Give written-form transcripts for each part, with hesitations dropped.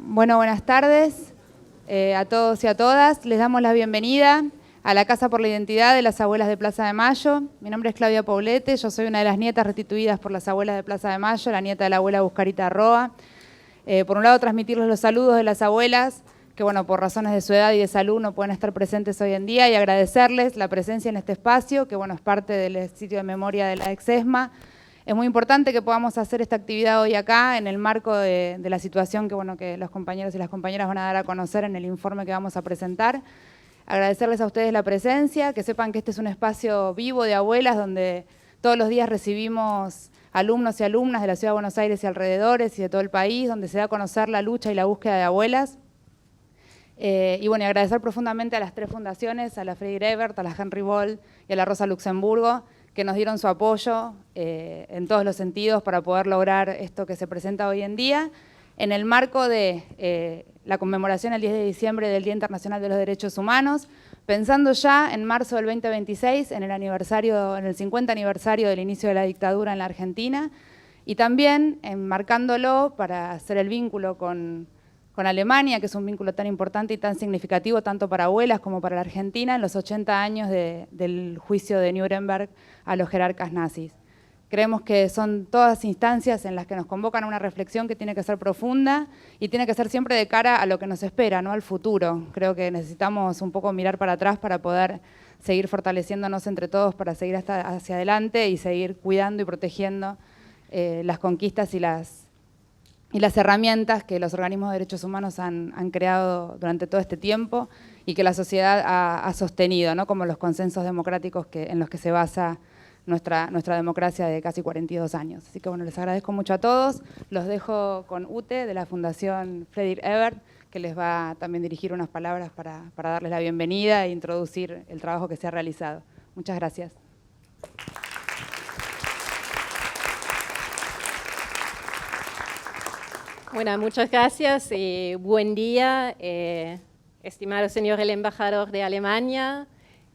Bueno, buenas tardes a todos y a todas. Les damos la bienvenida a la Casa por la Identidad de las Abuelas de Plaza de Mayo. Mi nombre es Claudia Paulete, yo soy una de las nietas restituidas por las Abuelas de Plaza de Mayo, la nieta de la abuela Buscarita Roa. Por un lado, transmitirles los saludos de las abuelas, que bueno, por razones de su edad y de salud no pueden estar presentes hoy en día, y agradecerles la presencia en este espacio, que bueno, es parte del sitio de memoria de la ex-ESMA. Es muy importante que podamos hacer esta actividad hoy acá, en el marco de la situación que, bueno, que los compañeros y las compañeras van a dar a conocer en el informe que vamos a presentar. Agradecerles a ustedes la presencia, que sepan que este es un espacio vivo de abuelas, donde todos los días recibimos alumnos y alumnas de la Ciudad de Buenos Aires y alrededores y de todo el país, donde se da a conocer la lucha y la búsqueda de abuelas. Y bueno, y agradecer profundamente a las tres fundaciones, a la Friedrich Ebert, a la Henry Ball y a la Rosa Luxemburgo, que nos dieron su apoyo en todos los sentidos para poder lograr esto que se presenta hoy en día, en el marco de la conmemoración el 10 de diciembre del Día Internacional de los Derechos Humanos, pensando ya en marzo del 2026, en el 50 aniversario del inicio de la dictadura en la Argentina, y también enmarcándolo para hacer el vínculo con Alemania, que es un vínculo tan importante y tan significativo tanto para abuelas como para la Argentina, en los 80 años del juicio de Nuremberg a los jerarcas nazis. Creemos que son todas instancias en las que nos convocan a una reflexión que tiene que ser profunda y tiene que ser siempre de cara a lo que nos espera, no al futuro. Creo que necesitamos un poco mirar para atrás para poder seguir fortaleciéndonos entre todos, para seguir hacia adelante y seguir cuidando y protegiendo las conquistas y las herramientas que los organismos de derechos humanos han creado durante todo este tiempo y que la sociedad ha sostenido, ¿no? Como los consensos democráticos en los que se basa nuestra democracia de casi 42 años. Así que bueno, les agradezco mucho a todos. Los dejo con Ute de la Fundación Friedrich Ebert, que les va a también dirigir unas palabras para darles la bienvenida e introducir el trabajo que se ha realizado. Muchas gracias. Bueno, muchas gracias y buen día, estimado señor el embajador de Alemania,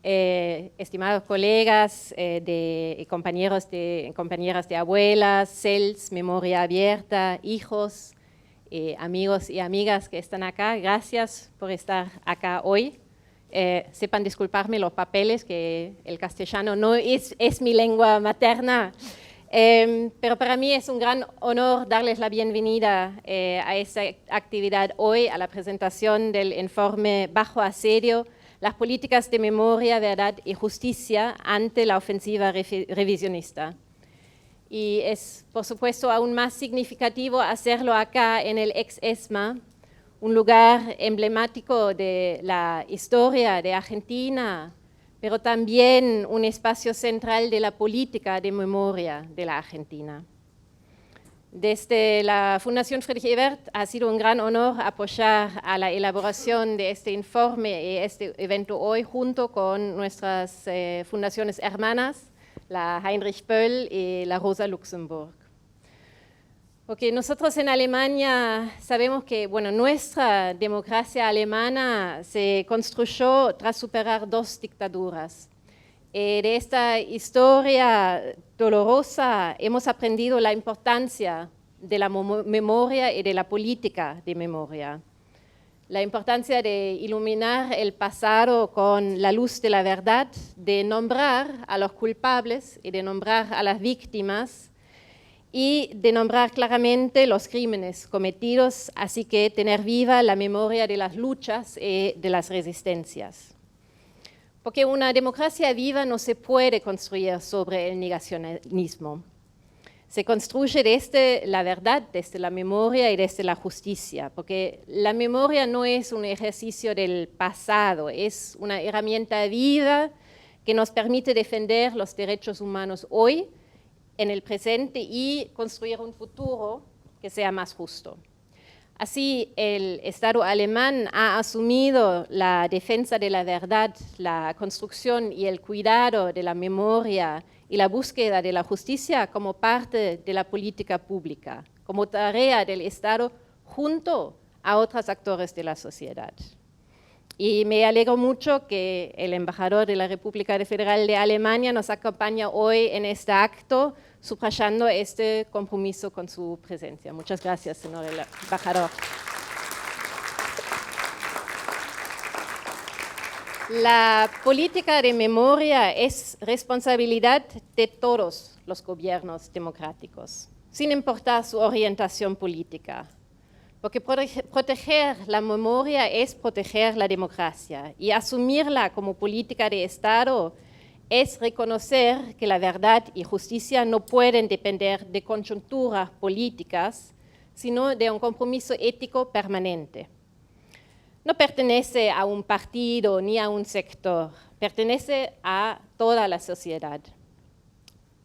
estimados colegas y compañeras de abuelas, CELS, Memoria Abierta, hijos, amigos y amigas que están acá. Gracias por estar acá hoy. Sepan disculparme los papeles, que el castellano no es mi lengua materna. Pero para mí es un gran honor darles la bienvenida a esta actividad hoy, a la presentación del informe Bajo Asedio, las políticas de memoria, verdad y justicia ante la ofensiva revisionista. Y es, por supuesto, aún más significativo hacerlo acá en el ex-ESMA, un lugar emblemático de la historia de Argentina, pero también un espacio central de la política de memoria de la Argentina. Desde la Fundación Friedrich Ebert ha sido un gran honor apoyar a la elaboración de este informe y este evento hoy junto con nuestras fundaciones hermanas, la Heinrich Böll y la Rosa Luxemburg. Porque nosotros en Alemania sabemos que nuestra democracia alemana se construyó tras superar 2 dictaduras. De esta historia dolorosa hemos aprendido la importancia de la memoria y de la política de memoria. La importancia de iluminar el pasado con la luz de la verdad, de nombrar a los culpables y de nombrar a las víctimas, y de nombrar claramente los crímenes cometidos, así que tener viva la memoria de las luchas y de las resistencias. Porque una democracia viva no se puede construir sobre el negacionismo. Se construye desde la verdad, desde la memoria y desde la justicia, porque la memoria no es un ejercicio del pasado, es una herramienta viva que nos permite defender los derechos humanos hoy, en el presente y construir un futuro que sea más justo. Así, el Estado alemán ha asumido la defensa de la verdad, la construcción y el cuidado de la memoria y la búsqueda de la justicia como parte de la política pública, como tarea del Estado junto a otros actores de la sociedad. Y me alegro mucho que el embajador de la República Federal de Alemania nos acompaña hoy en este acto, subrayando este compromiso con su presencia. Muchas gracias, señor embajador. La política de memoria es responsabilidad de todos los gobiernos democráticos, sin importar su orientación política. Porque proteger la memoria es proteger la democracia y asumirla como política de Estado es reconocer que la verdad y justicia no pueden depender de coyunturas políticas, sino de un compromiso ético permanente. No pertenece a un partido ni a un sector, pertenece a toda la sociedad.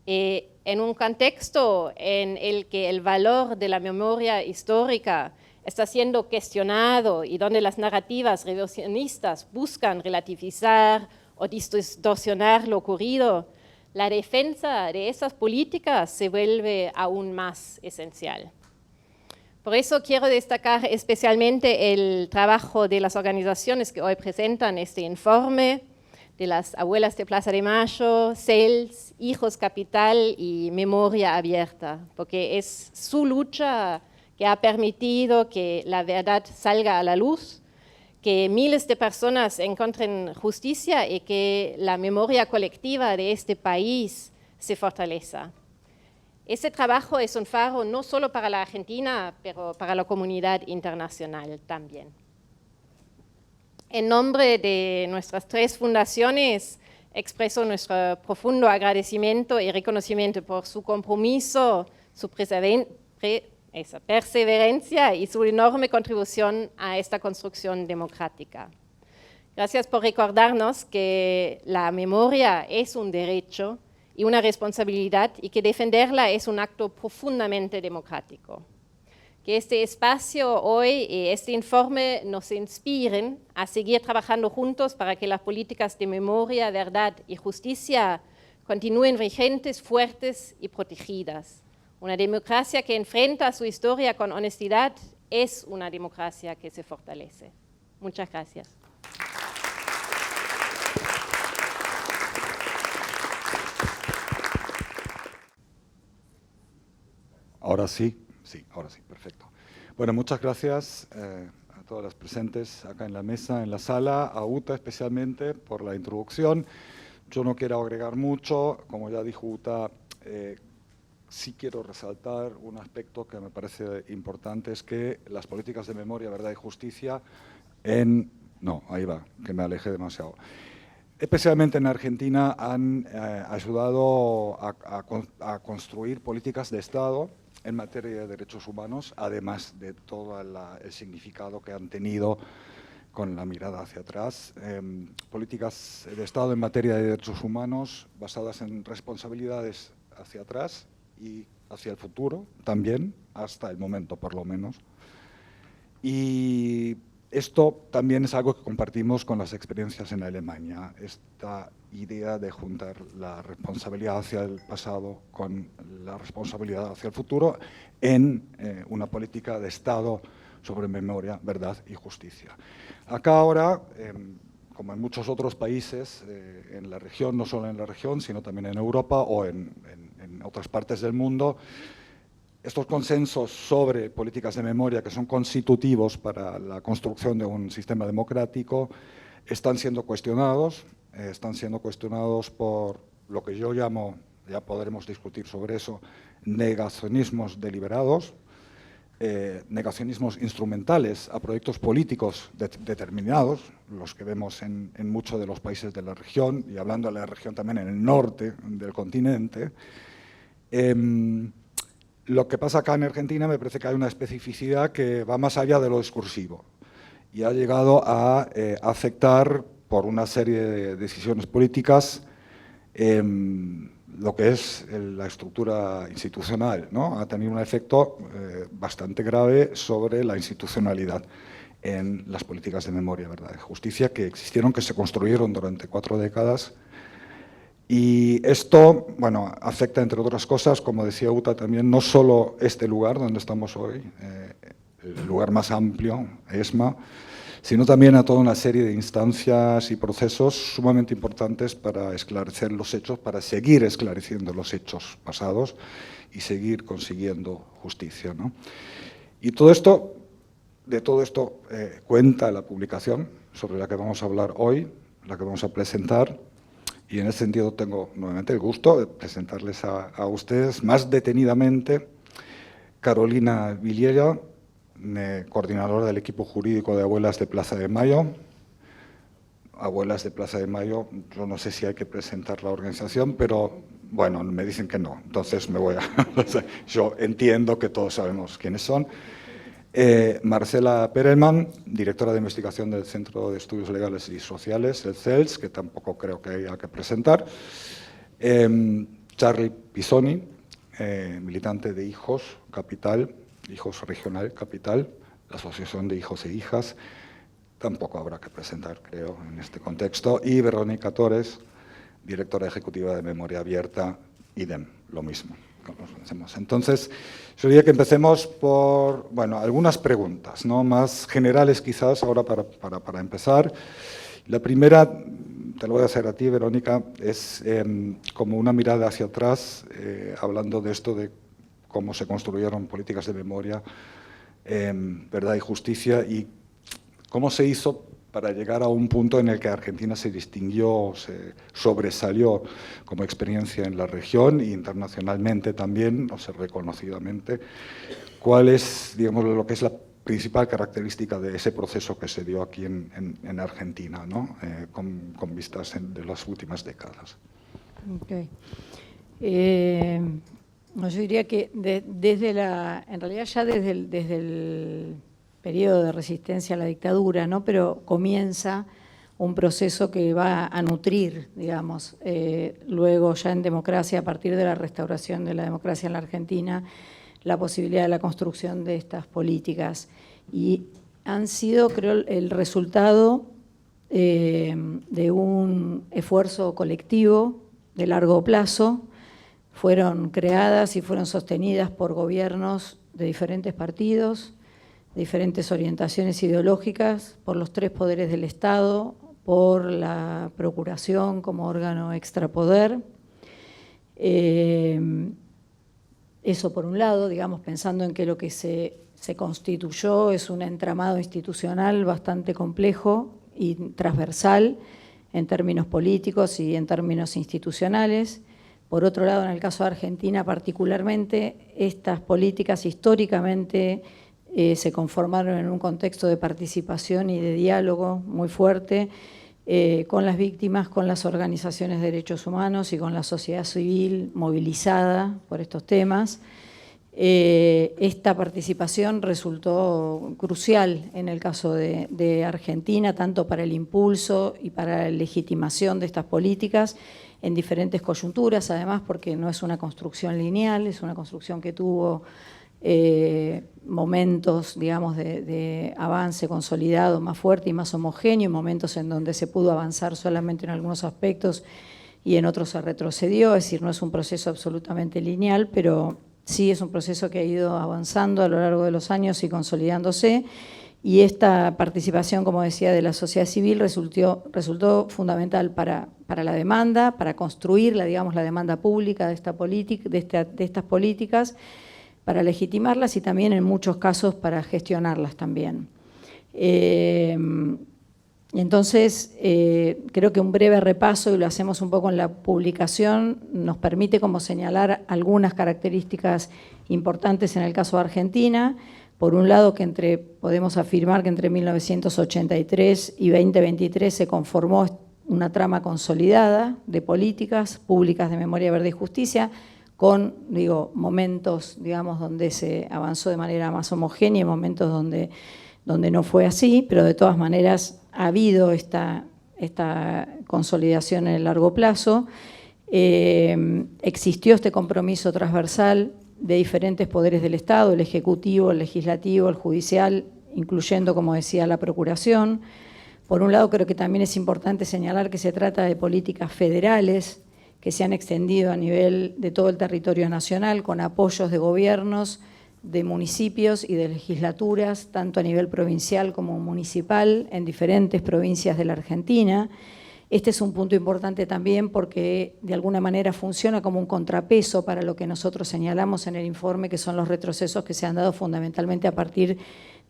En un contexto en el que el valor de la memoria histórica está siendo cuestionado y donde las narrativas revisionistas buscan relativizar o distorsionar lo ocurrido, la defensa de esas políticas se vuelve aún más esencial. Por eso quiero destacar especialmente el trabajo de las organizaciones que hoy presentan este informe, de las Abuelas de Plaza de Mayo, CELS, Hijos Capital y Memoria Abierta, porque es su lucha que ha permitido que la verdad salga a la luz, que miles de personas encuentren justicia y que la memoria colectiva de este país se fortalezca. Ese trabajo es un faro no solo para la Argentina, pero para la comunidad internacional también. En nombre de nuestras tres fundaciones, expreso nuestro profundo agradecimiento y reconocimiento por su compromiso, su perseverancia y su enorme contribución a esta construcción democrática. Gracias por recordarnos que la memoria es un derecho y una responsabilidad y que defenderla es un acto profundamente democrático. Que este espacio hoy y este informe nos inspiren a seguir trabajando juntos para que las políticas de memoria, verdad y justicia continúen vigentes, fuertes y protegidas. Una democracia que enfrenta su historia con honestidad es una democracia que se fortalece. Muchas gracias. Ahora sí, perfecto. Bueno, muchas gracias a todas las presentes acá en la mesa, en la sala, a Uta especialmente por la introducción. Yo no quiero agregar mucho, como ya dijo Uta, sí quiero resaltar un aspecto que me parece importante, es que las políticas de memoria, verdad y justicia no, ahí va, que me alejé demasiado. Especialmente en Argentina han ayudado a construir políticas de Estado en materia de derechos humanos, además de todo el significado que han tenido con la mirada hacia atrás. Políticas de Estado en materia de derechos humanos basadas en responsabilidades hacia atrás y hacia el futuro también, hasta el momento por lo menos. Y esto también es algo que compartimos con las experiencias en Alemania, esta idea de juntar la responsabilidad hacia el pasado con la responsabilidad hacia el futuro en una política de Estado sobre memoria, verdad y justicia. Acá ahora, como en muchos otros países en la región, no solo en la región, sino también en Europa o en otras partes del mundo, estos consensos sobre políticas de memoria que son constitutivos para la construcción de un sistema democrático están siendo cuestionados por lo que yo llamo, ya podremos discutir sobre eso, negacionismos deliberados, negacionismos instrumentales a proyectos políticos determinados, los que vemos en muchos de los países de la región, y hablando de la región también en el norte del continente. Lo que pasa acá en Argentina me parece que hay una especificidad que va más allá de lo discursivo y ha llegado a afectar por una serie de decisiones políticas lo que es la estructura institucional, ¿no? Ha tenido un efecto bastante grave sobre la institucionalidad en las políticas de memoria, verdad y justicia que existieron, que se construyeron durante 4 décadas. Y esto, bueno, afecta, entre otras cosas, como decía Uta también, no solo este lugar donde estamos hoy, el lugar más amplio, ESMA, sino también a toda una serie de instancias y procesos sumamente importantes para esclarecer los hechos, para seguir esclareciendo los hechos pasados y seguir consiguiendo justicia, ¿no? Y de todo esto cuenta la publicación sobre la que vamos a hablar hoy, la que vamos a presentar, y en ese sentido tengo nuevamente el gusto de presentarles a ustedes más detenidamente Carolina Villera, coordinadora del equipo jurídico de Abuelas de Plaza de Mayo. Abuelas de Plaza de Mayo, yo no sé si hay que presentar la organización, pero bueno, me dicen que no, entonces me voy a... yo entiendo que todos sabemos quiénes son. Marcela Perelman, directora de investigación del Centro de Estudios Legales y Sociales, el CELS, que tampoco creo que haya que presentar. Charlie Pisoni, militante de Hijos Capital, Hijos Regional Capital, la Asociación de Hijos e Hijas, tampoco habrá que presentar, creo, en este contexto. Y Verónica Torres, directora ejecutiva de Memoria Abierta, idem, lo mismo. Entonces, yo diría que empecemos por, bueno, algunas preguntas, ¿no?, más generales quizás ahora para empezar. La primera, te lo voy a hacer a ti, Verónica, es como una mirada hacia atrás, hablando de esto de cómo se construyeron políticas de memoria, verdad y justicia, y cómo se hizo para llegar a un punto en el que Argentina se distinguió, se sobresalió como experiencia en la región e internacionalmente también, o sea, reconocidamente. ¿Cuál es, digamos, lo que es la principal característica de ese proceso que se dio aquí en Argentina, ¿no?, con vistas de las últimas décadas? Okay. Yo diría que en realidad ya desde el periodo de resistencia a la dictadura, ¿no?, pero comienza un proceso que va a nutrir, digamos, luego ya en democracia, a partir de la restauración de la democracia en la Argentina, la posibilidad de la construcción de estas políticas. Y han sido, creo, el resultado de un esfuerzo colectivo de largo plazo. Fueron creadas y fueron sostenidas por gobiernos de diferentes partidos, de diferentes orientaciones ideológicas, por los tres poderes del Estado, por la Procuración como órgano extrapoder. Eso por un lado, digamos, pensando en que lo que se constituyó es un entramado institucional bastante complejo y transversal en términos políticos y en términos institucionales. Por otro lado, en el caso de Argentina particularmente, estas políticas históricamente se conformaron en un contexto de participación y de diálogo muy fuerte con las víctimas, con las organizaciones de derechos humanos y con la sociedad civil movilizada por estos temas. Esta participación resultó crucial en el caso de Argentina, tanto para el impulso y para la legitimación de estas políticas en diferentes coyunturas, además porque no es una construcción lineal, es una construcción que tuvo momentos, digamos, de avance consolidado más fuerte y más homogéneo, momentos en donde se pudo avanzar solamente en algunos aspectos y en otros se retrocedió, es decir, no es un proceso absolutamente lineal, pero sí es un proceso que ha ido avanzando a lo largo de los años y consolidándose, y esta participación, como decía, de la sociedad civil resultó fundamental para la demanda, para construir la demanda pública de estas políticas, para legitimarlas y también en muchos casos para gestionarlas también. Entonces, creo que un breve repaso, y lo hacemos un poco en la publicación, nos permite como señalar algunas características importantes en el caso de Argentina. Por un lado, podemos afirmar que entre 1983 y 2023 se conformó una trama consolidada de políticas públicas de memoria, verdad y justicia, con, momentos, donde se avanzó de manera más homogénea y momentos donde no fue así, pero de todas maneras ha habido esta consolidación en el largo plazo. Existió este compromiso transversal de diferentes poderes del Estado, el Ejecutivo, el Legislativo, el Judicial, incluyendo, como decía, la Procuración. Por un lado, creo que también es importante señalar que se trata de políticas federales que se han extendido a nivel de todo el territorio nacional, con apoyos de gobiernos, de municipios y de legislaturas, tanto a nivel provincial como municipal, en diferentes provincias de la Argentina. Este es un punto importante también porque de alguna manera funciona como un contrapeso para lo que nosotros señalamos en el informe, que son los retrocesos que se han dado fundamentalmente a partir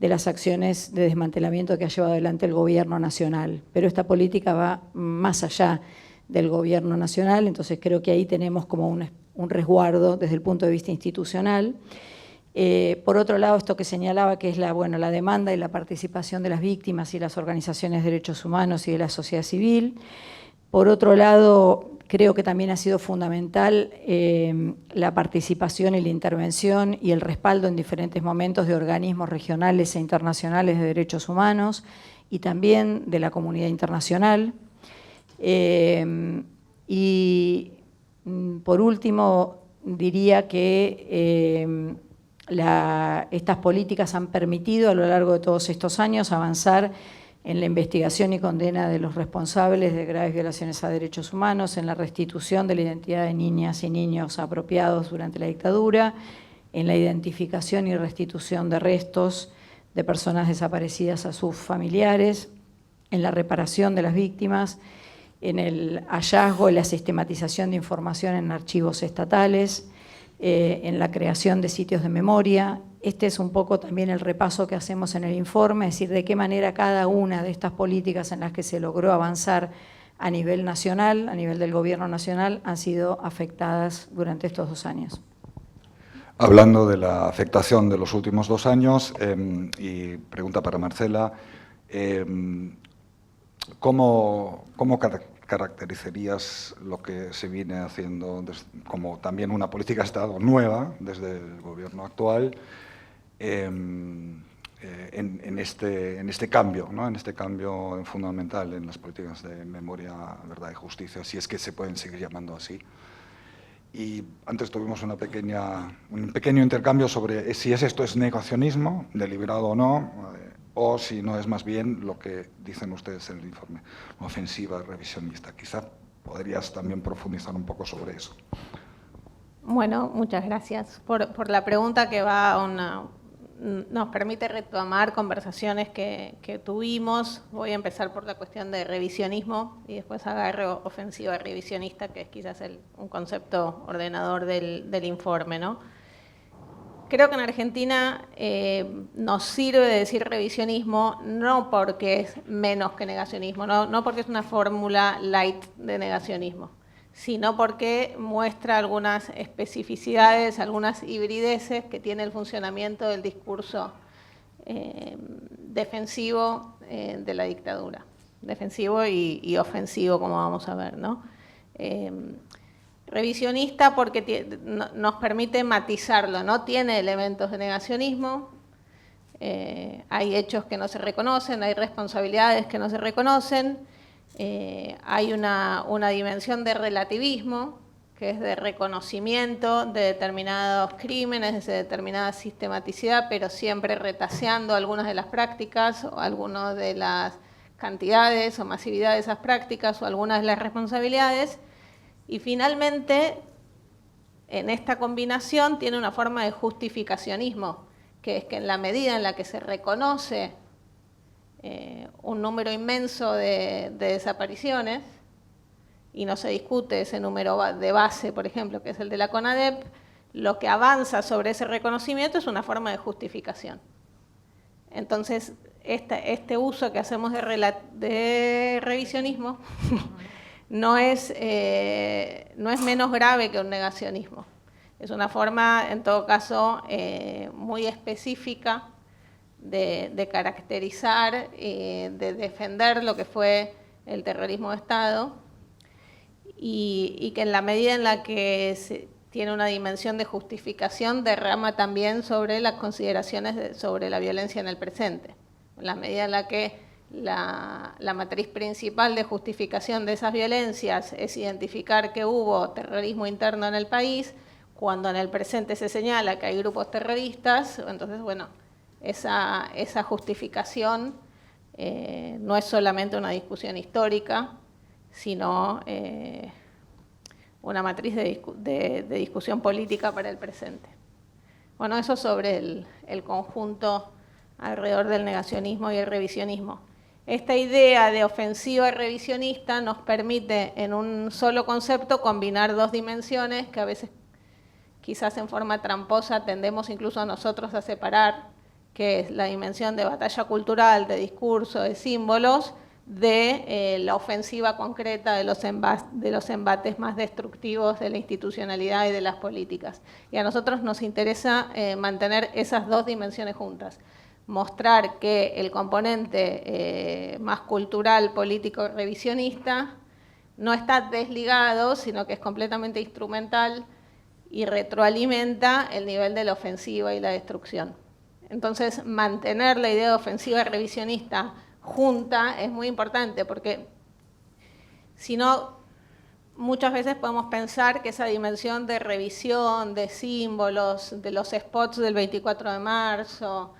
de las acciones de desmantelamiento que ha llevado adelante el Gobierno Nacional. Pero esta política va más allá del Gobierno Nacional, entonces creo que ahí tenemos como un resguardo desde el punto de vista institucional. Por otro lado, esto que señalaba que es la demanda y la participación de las víctimas y las organizaciones de derechos humanos y de la sociedad civil. Por otro lado, creo que también ha sido fundamental la participación y la intervención y el respaldo en diferentes momentos de organismos regionales e internacionales de derechos humanos y también de la comunidad internacional. Y por último, diría que estas políticas han permitido a lo largo de todos estos años avanzar en la investigación y condena de los responsables de graves violaciones a derechos humanos, en la restitución de la identidad de niñas y niños apropiados durante la dictadura, en la identificación y restitución de restos de personas desaparecidas a sus familiares, en la reparación de las víctimas, en el hallazgo y la sistematización de información en archivos estatales, en la creación de sitios de memoria. Este es un poco también el repaso que hacemos en el informe, es decir, de qué manera cada una de estas políticas en las que se logró avanzar a nivel nacional, a nivel del Gobierno Nacional, han sido afectadas durante estos 2 años. Hablando de la afectación de los últimos 2 años, y pregunta para Marcela, ¿cómo caracterizarías lo que se viene haciendo como también una política de Estado nueva desde el gobierno actual en este cambio, ¿no? En este cambio fundamental en las políticas de memoria, verdad y justicia, si es que se pueden seguir llamando así? Y antes tuvimos un pequeño intercambio sobre si esto es negacionismo, deliberado o no, o si no es más bien lo que dicen ustedes en el informe, ofensiva revisionista. Quizá podrías también profundizar un poco sobre eso. Bueno, muchas gracias por la pregunta que nos permite retomar conversaciones que tuvimos. Voy a empezar por la cuestión de revisionismo y después agarro ofensiva revisionista, que es quizás un concepto ordenador del informe, ¿no? Creo que en Argentina nos sirve de decir revisionismo no porque es menos que negacionismo, no porque es una fórmula light de negacionismo, sino porque muestra algunas especificidades, algunas hibrideces que tiene el funcionamiento del discurso defensivo de la dictadura, defensivo y ofensivo, como vamos a ver, ¿no? Revisionista porque nos permite matizarlo, ¿no? Tiene elementos de negacionismo, hay hechos que no se reconocen, hay responsabilidades que no se reconocen, hay una dimensión de relativismo, que es de reconocimiento de determinados crímenes, de determinada sistematicidad, pero siempre retaseando algunas de las prácticas o algunas de las cantidades o masividad de esas prácticas o algunas de las responsabilidades. Y finalmente, en esta combinación tiene una forma de justificacionismo, que es que en la medida en la que se reconoce un número inmenso de desapariciones, y no se discute ese número de base, por ejemplo, que es el de la CONADEP, lo que avanza sobre ese reconocimiento es una forma de justificación. Entonces, este uso que hacemos de revisionismo no es menos grave que un negacionismo. Es una forma, en todo caso, muy específica de caracterizar, de defender lo que fue el terrorismo de Estado, y que en la medida en la que tiene una dimensión de justificación, derrama también sobre las consideraciones sobre la violencia en el presente. En la medida en la que la matriz principal de justificación de esas violencias es identificar que hubo terrorismo interno en el país, cuando en el presente se señala que hay grupos terroristas, entonces, bueno, esa justificación no es solamente una discusión histórica, sino una matriz de discusión política para el presente. Bueno, eso sobre el conjunto alrededor del negacionismo y el revisionismo. Esta idea de ofensiva revisionista nos permite en un solo concepto combinar 2 dimensiones que a veces quizás en forma tramposa tendemos incluso a nosotros a separar, que es la dimensión de batalla cultural, de discurso, de símbolos, de la ofensiva concreta de los embates más destructivos de la institucionalidad y de las políticas. Y a nosotros nos interesa mantener esas dos dimensiones juntas. Mostrar que el componente más cultural, político, revisionista, no está desligado, sino que es completamente instrumental y retroalimenta el nivel de la ofensiva y la destrucción. Entonces, mantener la idea de ofensiva revisionista junta es muy importante, porque si no, muchas veces podemos pensar que esa dimensión de revisión, de símbolos, de los spots del 24 de marzo,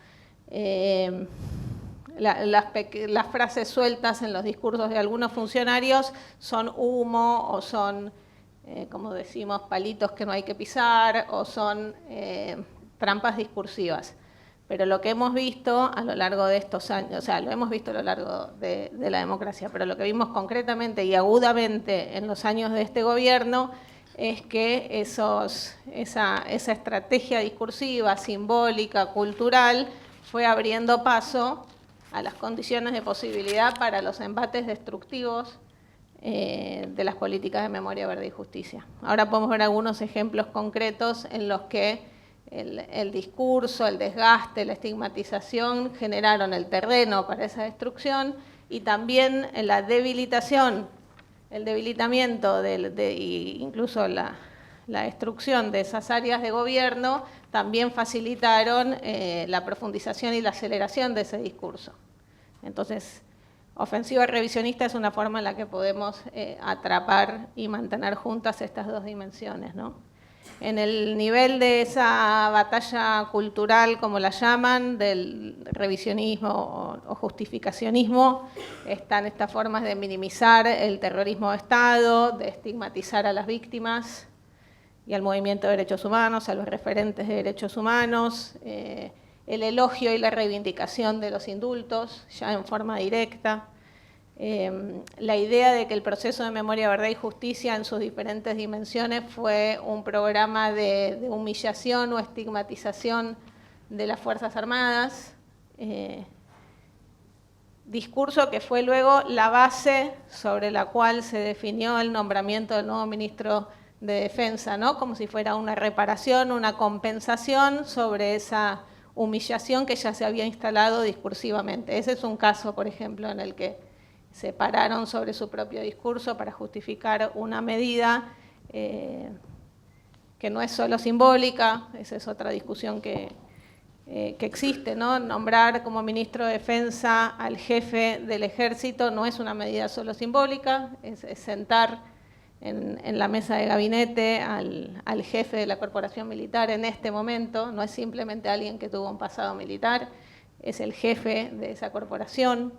las frases sueltas en los discursos de algunos funcionarios son humo o son, como decimos, palitos que no hay que pisar o son trampas discursivas. Pero lo que hemos visto a lo largo de estos años, o sea, lo hemos visto a lo largo de la democracia, pero lo que vimos concretamente y agudamente en los años de este gobierno es que esa estrategia discursiva, simbólica, cultural, fue abriendo paso a las condiciones de posibilidad para los embates destructivos de las políticas de memoria, verdad y justicia. Ahora podemos ver algunos ejemplos concretos en los que el discurso, el desgaste, la estigmatización generaron el terreno para esa destrucción y también la debilitación, el debilitamiento incluso la destrucción de esas áreas de gobierno también facilitaron la profundización y la aceleración de ese discurso. Entonces, ofensiva revisionista es una forma en la que podemos atrapar y mantener juntas estas dos dimensiones, ¿no? En el nivel de esa batalla cultural, como la llaman, del revisionismo o justificacionismo, están estas formas de minimizar el terrorismo de Estado, de estigmatizar a las víctimas y al movimiento de derechos humanos, a los referentes de derechos humanos, el elogio y la reivindicación de los indultos, ya en forma directa. La idea de que el proceso de memoria, verdad y justicia en sus diferentes dimensiones fue un programa de humillación o estigmatización de las Fuerzas Armadas, discurso que fue luego la base sobre la cual se definió el nombramiento del nuevo ministro de Defensa, ¿no? Como si fuera una reparación, una compensación sobre esa humillación que ya se había instalado discursivamente. Ese es un caso, por ejemplo, en el que se pararon sobre su propio discurso para justificar una medida que no es solo simbólica, esa es otra discusión que existe, ¿no? Nombrar como ministro de Defensa al jefe del Ejército no es una medida solo simbólica, es sentar en la mesa de gabinete al jefe de la corporación militar en este momento, no es simplemente alguien que tuvo un pasado militar, es el jefe de esa corporación.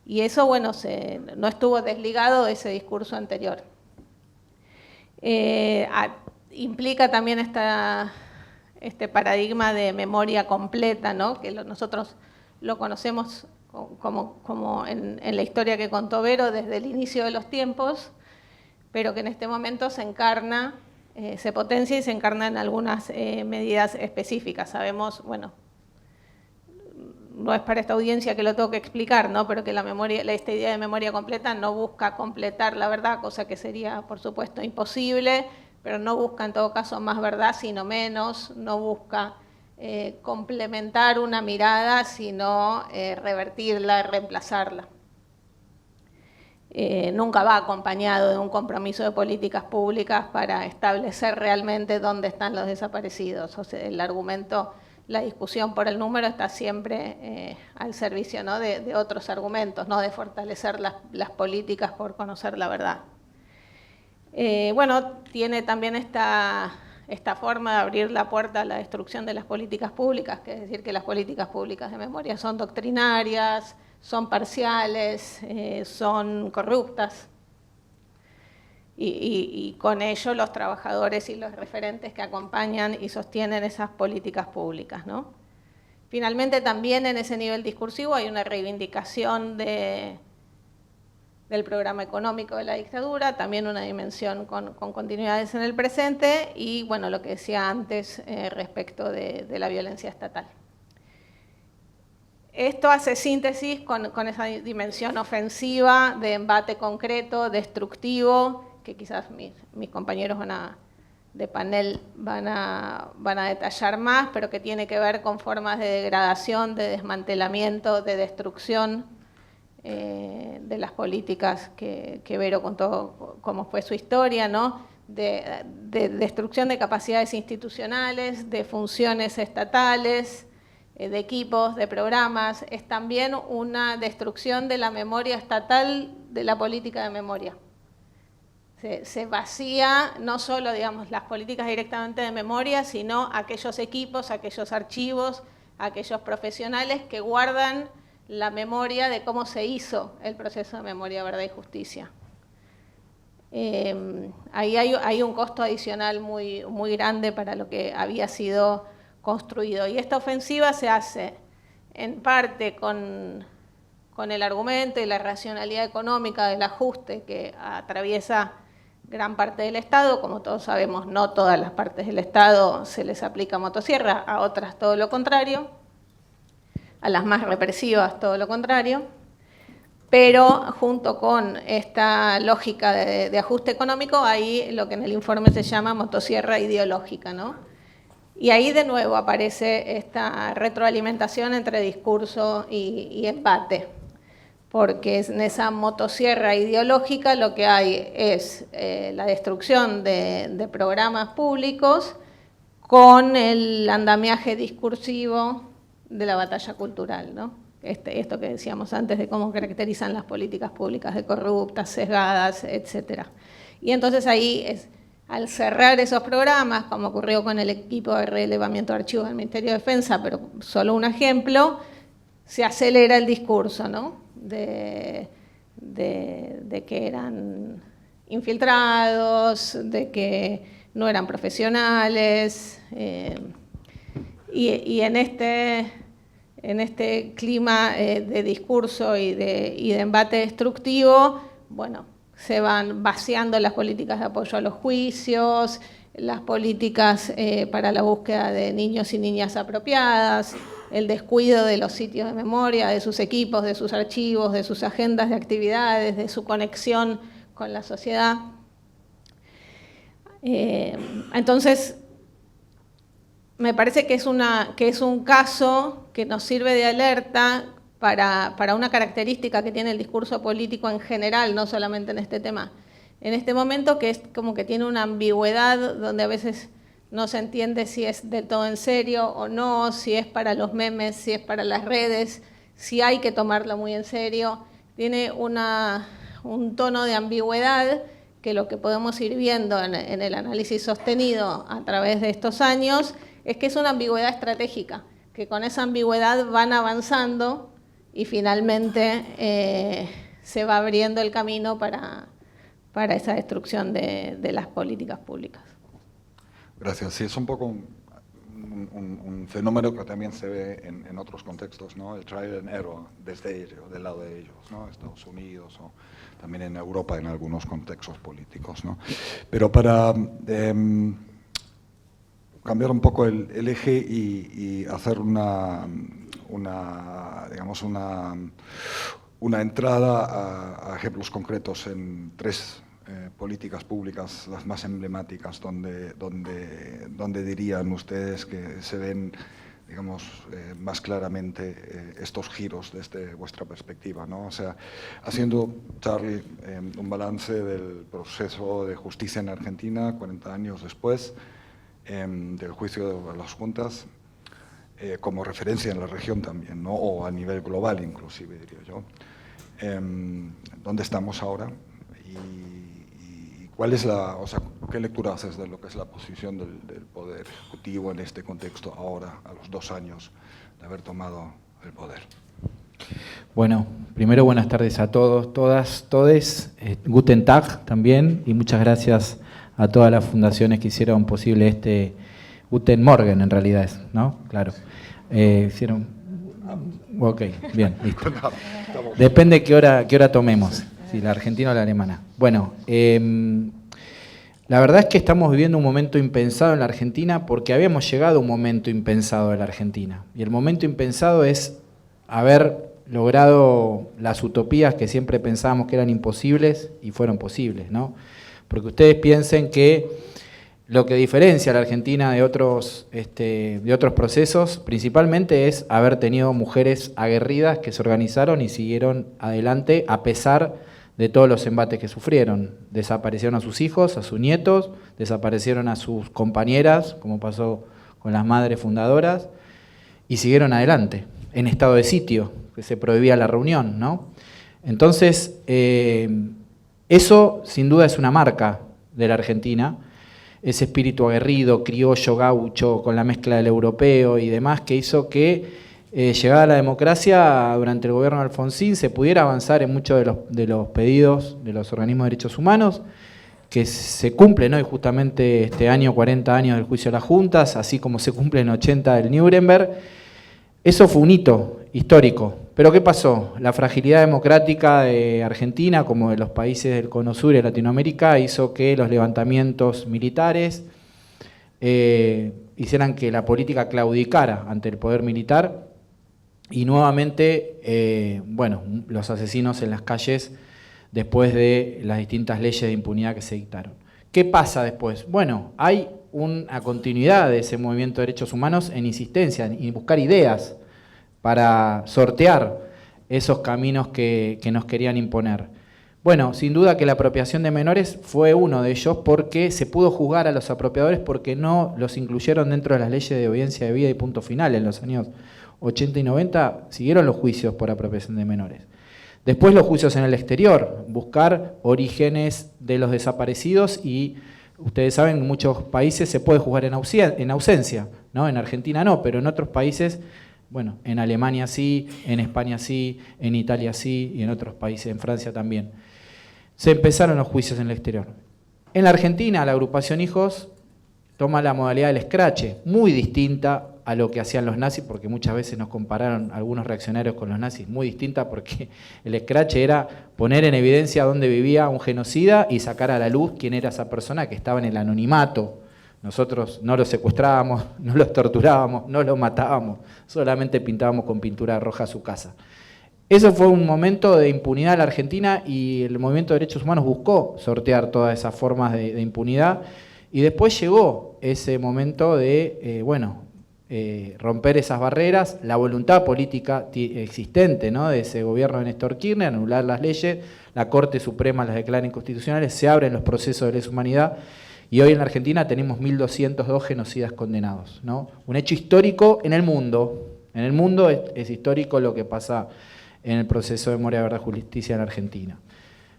Y eso, bueno, no estuvo desligado de ese discurso anterior. Implica también este paradigma de memoria completa, ¿no? Que nosotros lo conocemos como en la historia que contó Vero desde el inicio de los tiempos, pero que en este momento se encarna, se potencia y se encarna en algunas medidas específicas. Sabemos, bueno, no es para esta audiencia que lo tengo que explicar, ¿no? Pero que esta idea de memoria completa no busca completar la verdad, cosa que sería, por supuesto, imposible, pero no busca en todo caso más verdad, sino menos, no busca complementar una mirada, sino revertirla, reemplazarla. Nunca va acompañado de un compromiso de políticas públicas para establecer realmente dónde están los desaparecidos. O sea, el argumento, la discusión por el número está siempre al servicio, ¿no? de otros argumentos, no de fortalecer las políticas por conocer la verdad. Bueno, tiene también esta forma de abrir la puerta a la destrucción de las políticas públicas, que es decir, que las políticas públicas de memoria son doctrinarias, son parciales, son corruptas. Y con ello los trabajadores y los referentes que acompañan y sostienen esas políticas públicas, ¿no? Finalmente, también en ese nivel discursivo hay una reivindicación del programa económico de la dictadura, también una dimensión con continuidades en el presente y, bueno, lo que decía antes respecto de la violencia estatal. esto hace síntesis con esa dimensión ofensiva de embate concreto, destructivo, que quizás mis compañeros de panel van a detallar más, pero que tiene que ver con formas de degradación, de desmantelamiento, de destrucción de las políticas que Vero contó cómo fue su historia, ¿no? De destrucción de capacidades institucionales, de funciones estatales, de equipos, de programas. Es también una destrucción de la memoria estatal, de la política de memoria. Se vacía no solo, digamos, las políticas directamente de memoria, sino aquellos equipos, aquellos archivos, aquellos profesionales que guardan la memoria de cómo se hizo el proceso de memoria, verdad y justicia. Ahí hay un costo adicional muy grande para lo que había sido construido. Y esta ofensiva se hace en parte con el argumento y la racionalidad económica del ajuste que atraviesa gran parte del Estado. Como todos sabemos, no todas las partes del Estado se les aplica motosierra, a otras todo lo contrario, a las más represivas todo lo contrario, pero junto con esta lógica de ajuste económico hay lo que en el informe se llama motosierra ideológica, ¿no? Y ahí de nuevo aparece esta retroalimentación entre discurso y embate, porque en esa motosierra ideológica lo que hay es la destrucción de programas públicos con el andamiaje discursivo de la batalla cultural, ¿no? Esto que decíamos antes de cómo caracterizan las políticas públicas de corruptas, sesgadas, etc. Y entonces ahí, al cerrar esos programas, como ocurrió con el equipo de relevamiento de archivos del Ministerio de Defensa, pero solo un ejemplo, se acelera el discurso, ¿no? De que eran infiltrados, de que no eran profesionales, y en este clima de discurso y de embate destructivo, bueno, se van vaciando las políticas de apoyo a los juicios, las políticas para la búsqueda de niños y niñas apropiadas, el descuido de los sitios de memoria, de sus equipos, de sus archivos, de sus agendas de actividades, de su conexión con la sociedad. Entonces, me parece que es un caso que nos sirve de alerta para una característica que tiene el discurso político en general, no solamente en este tema. En este momento, que es como que tiene una ambigüedad donde a veces no se entiende si es del todo en serio o no, si es para los memes, si es para las redes, si hay que tomarlo muy en serio. Tiene un tono de ambigüedad que lo que podemos ir viendo en el análisis sostenido a través de estos años es que es una ambigüedad estratégica, que con esa ambigüedad van avanzando y finalmente se va abriendo el camino para esa destrucción de las políticas públicas. Gracias. Sí, es un poco un fenómeno que también se ve en otros contextos, ¿no? El trial and error del lado de ellos, ¿no? Estados Unidos o también en Europa en algunos contextos políticos, ¿no? Pero para cambiar un poco el eje y hacer una entrada a ejemplos concretos en tres políticas públicas, las más emblemáticas, donde dirían ustedes que se ven, digamos, más claramente estos giros desde vuestra perspectiva, ¿no? O sea, haciendo, Charlie, un balance del proceso de justicia en Argentina, 40 años después, del juicio de las juntas, como referencia en la región también, ¿no? O a nivel global inclusive, diría yo. ¿Dónde estamos ahora? Y ¿cuál es qué lectura haces de lo que es la posición del Poder Ejecutivo en este contexto ahora, a los 2 años de haber tomado el poder? Bueno, primero buenas tardes a todos, todas, todes. Guten Tag también, y muchas gracias a todas las fundaciones que hicieron posible este Guten Morgen, en realidad es, ¿no? Claro. Hicieron... Ok, bien, listo. Depende de qué hora tomemos, si la argentina o la alemana. Bueno, la verdad es que estamos viviendo un momento impensado en la Argentina porque habíamos llegado a un momento impensado en la Argentina. Y el momento impensado es haber logrado las utopías que siempre pensábamos que eran imposibles y fueron posibles, ¿no? Porque ustedes piensen que lo que diferencia a la Argentina de otros procesos principalmente es haber tenido mujeres aguerridas que se organizaron y siguieron adelante a pesar de todos los embates que sufrieron. Desaparecieron a sus hijos, a sus nietos, desaparecieron a sus compañeras, como pasó con las madres fundadoras, y siguieron adelante, en estado de sitio, que se prohibía la reunión, ¿no? Entonces, eso sin duda es una marca de la Argentina, ese espíritu aguerrido, criollo, gaucho, con la mezcla del europeo y demás, que hizo que, llegada la democracia, durante el gobierno de Alfonsín, se pudiera avanzar en muchos de los pedidos de los organismos de derechos humanos, que se cumplen hoy justamente este año, 40 años del juicio de las juntas, así como se cumplen 80 del Nuremberg. Eso fue un hito histórico. Pero ¿qué pasó? La fragilidad democrática de Argentina, como de los países del Cono Sur y de Latinoamérica, hizo que los levantamientos militares hicieran que la política claudicara ante el poder militar y nuevamente, los asesinos en las calles después de las distintas leyes de impunidad que se dictaron. ¿Qué pasa después? Bueno, hay una continuidad de ese movimiento de derechos humanos en insistencia, en buscar ideas para sortear esos caminos que nos querían imponer. Bueno, sin duda que la apropiación de menores fue uno de ellos porque se pudo juzgar a los apropiadores porque no los incluyeron dentro de las leyes de obediencia debida y punto final. En los años 80 y 90 siguieron los juicios por apropiación de menores. Después los juicios en el exterior, buscar orígenes de los desaparecidos y ustedes saben, en muchos países se puede juzgar en ausencia, ¿no? En Argentina no, pero en otros países, bueno, en Alemania sí, en España sí, en Italia sí y en otros países, en Francia también. Se empezaron los juicios en el exterior. En la Argentina, la agrupación Hijos toma la modalidad del escrache, muy distinta a lo que hacían los nazis, porque muchas veces nos compararon algunos reaccionarios con los nazis, muy distinta porque el escrache era poner en evidencia dónde vivía un genocida y sacar a la luz quién era esa persona que estaba en el anonimato. Nosotros no los secuestrábamos, no los torturábamos, no los matábamos, solamente pintábamos con pintura roja su casa. Eso fue un momento de impunidad en la Argentina y el movimiento de derechos humanos buscó sortear todas esas formas de impunidad y después llegó ese momento de, romper esas barreras, la voluntad política existente, ¿no?, de ese gobierno de Néstor Kirchner, anular las leyes, la Corte Suprema las declara inconstitucionales, se abren los procesos de lesa humanidad y hoy en la Argentina tenemos 1.202 genocidas condenados, ¿no? Un hecho histórico en el mundo. En el mundo es histórico lo que pasa en el proceso de memoria, verdad, justicia en la Argentina.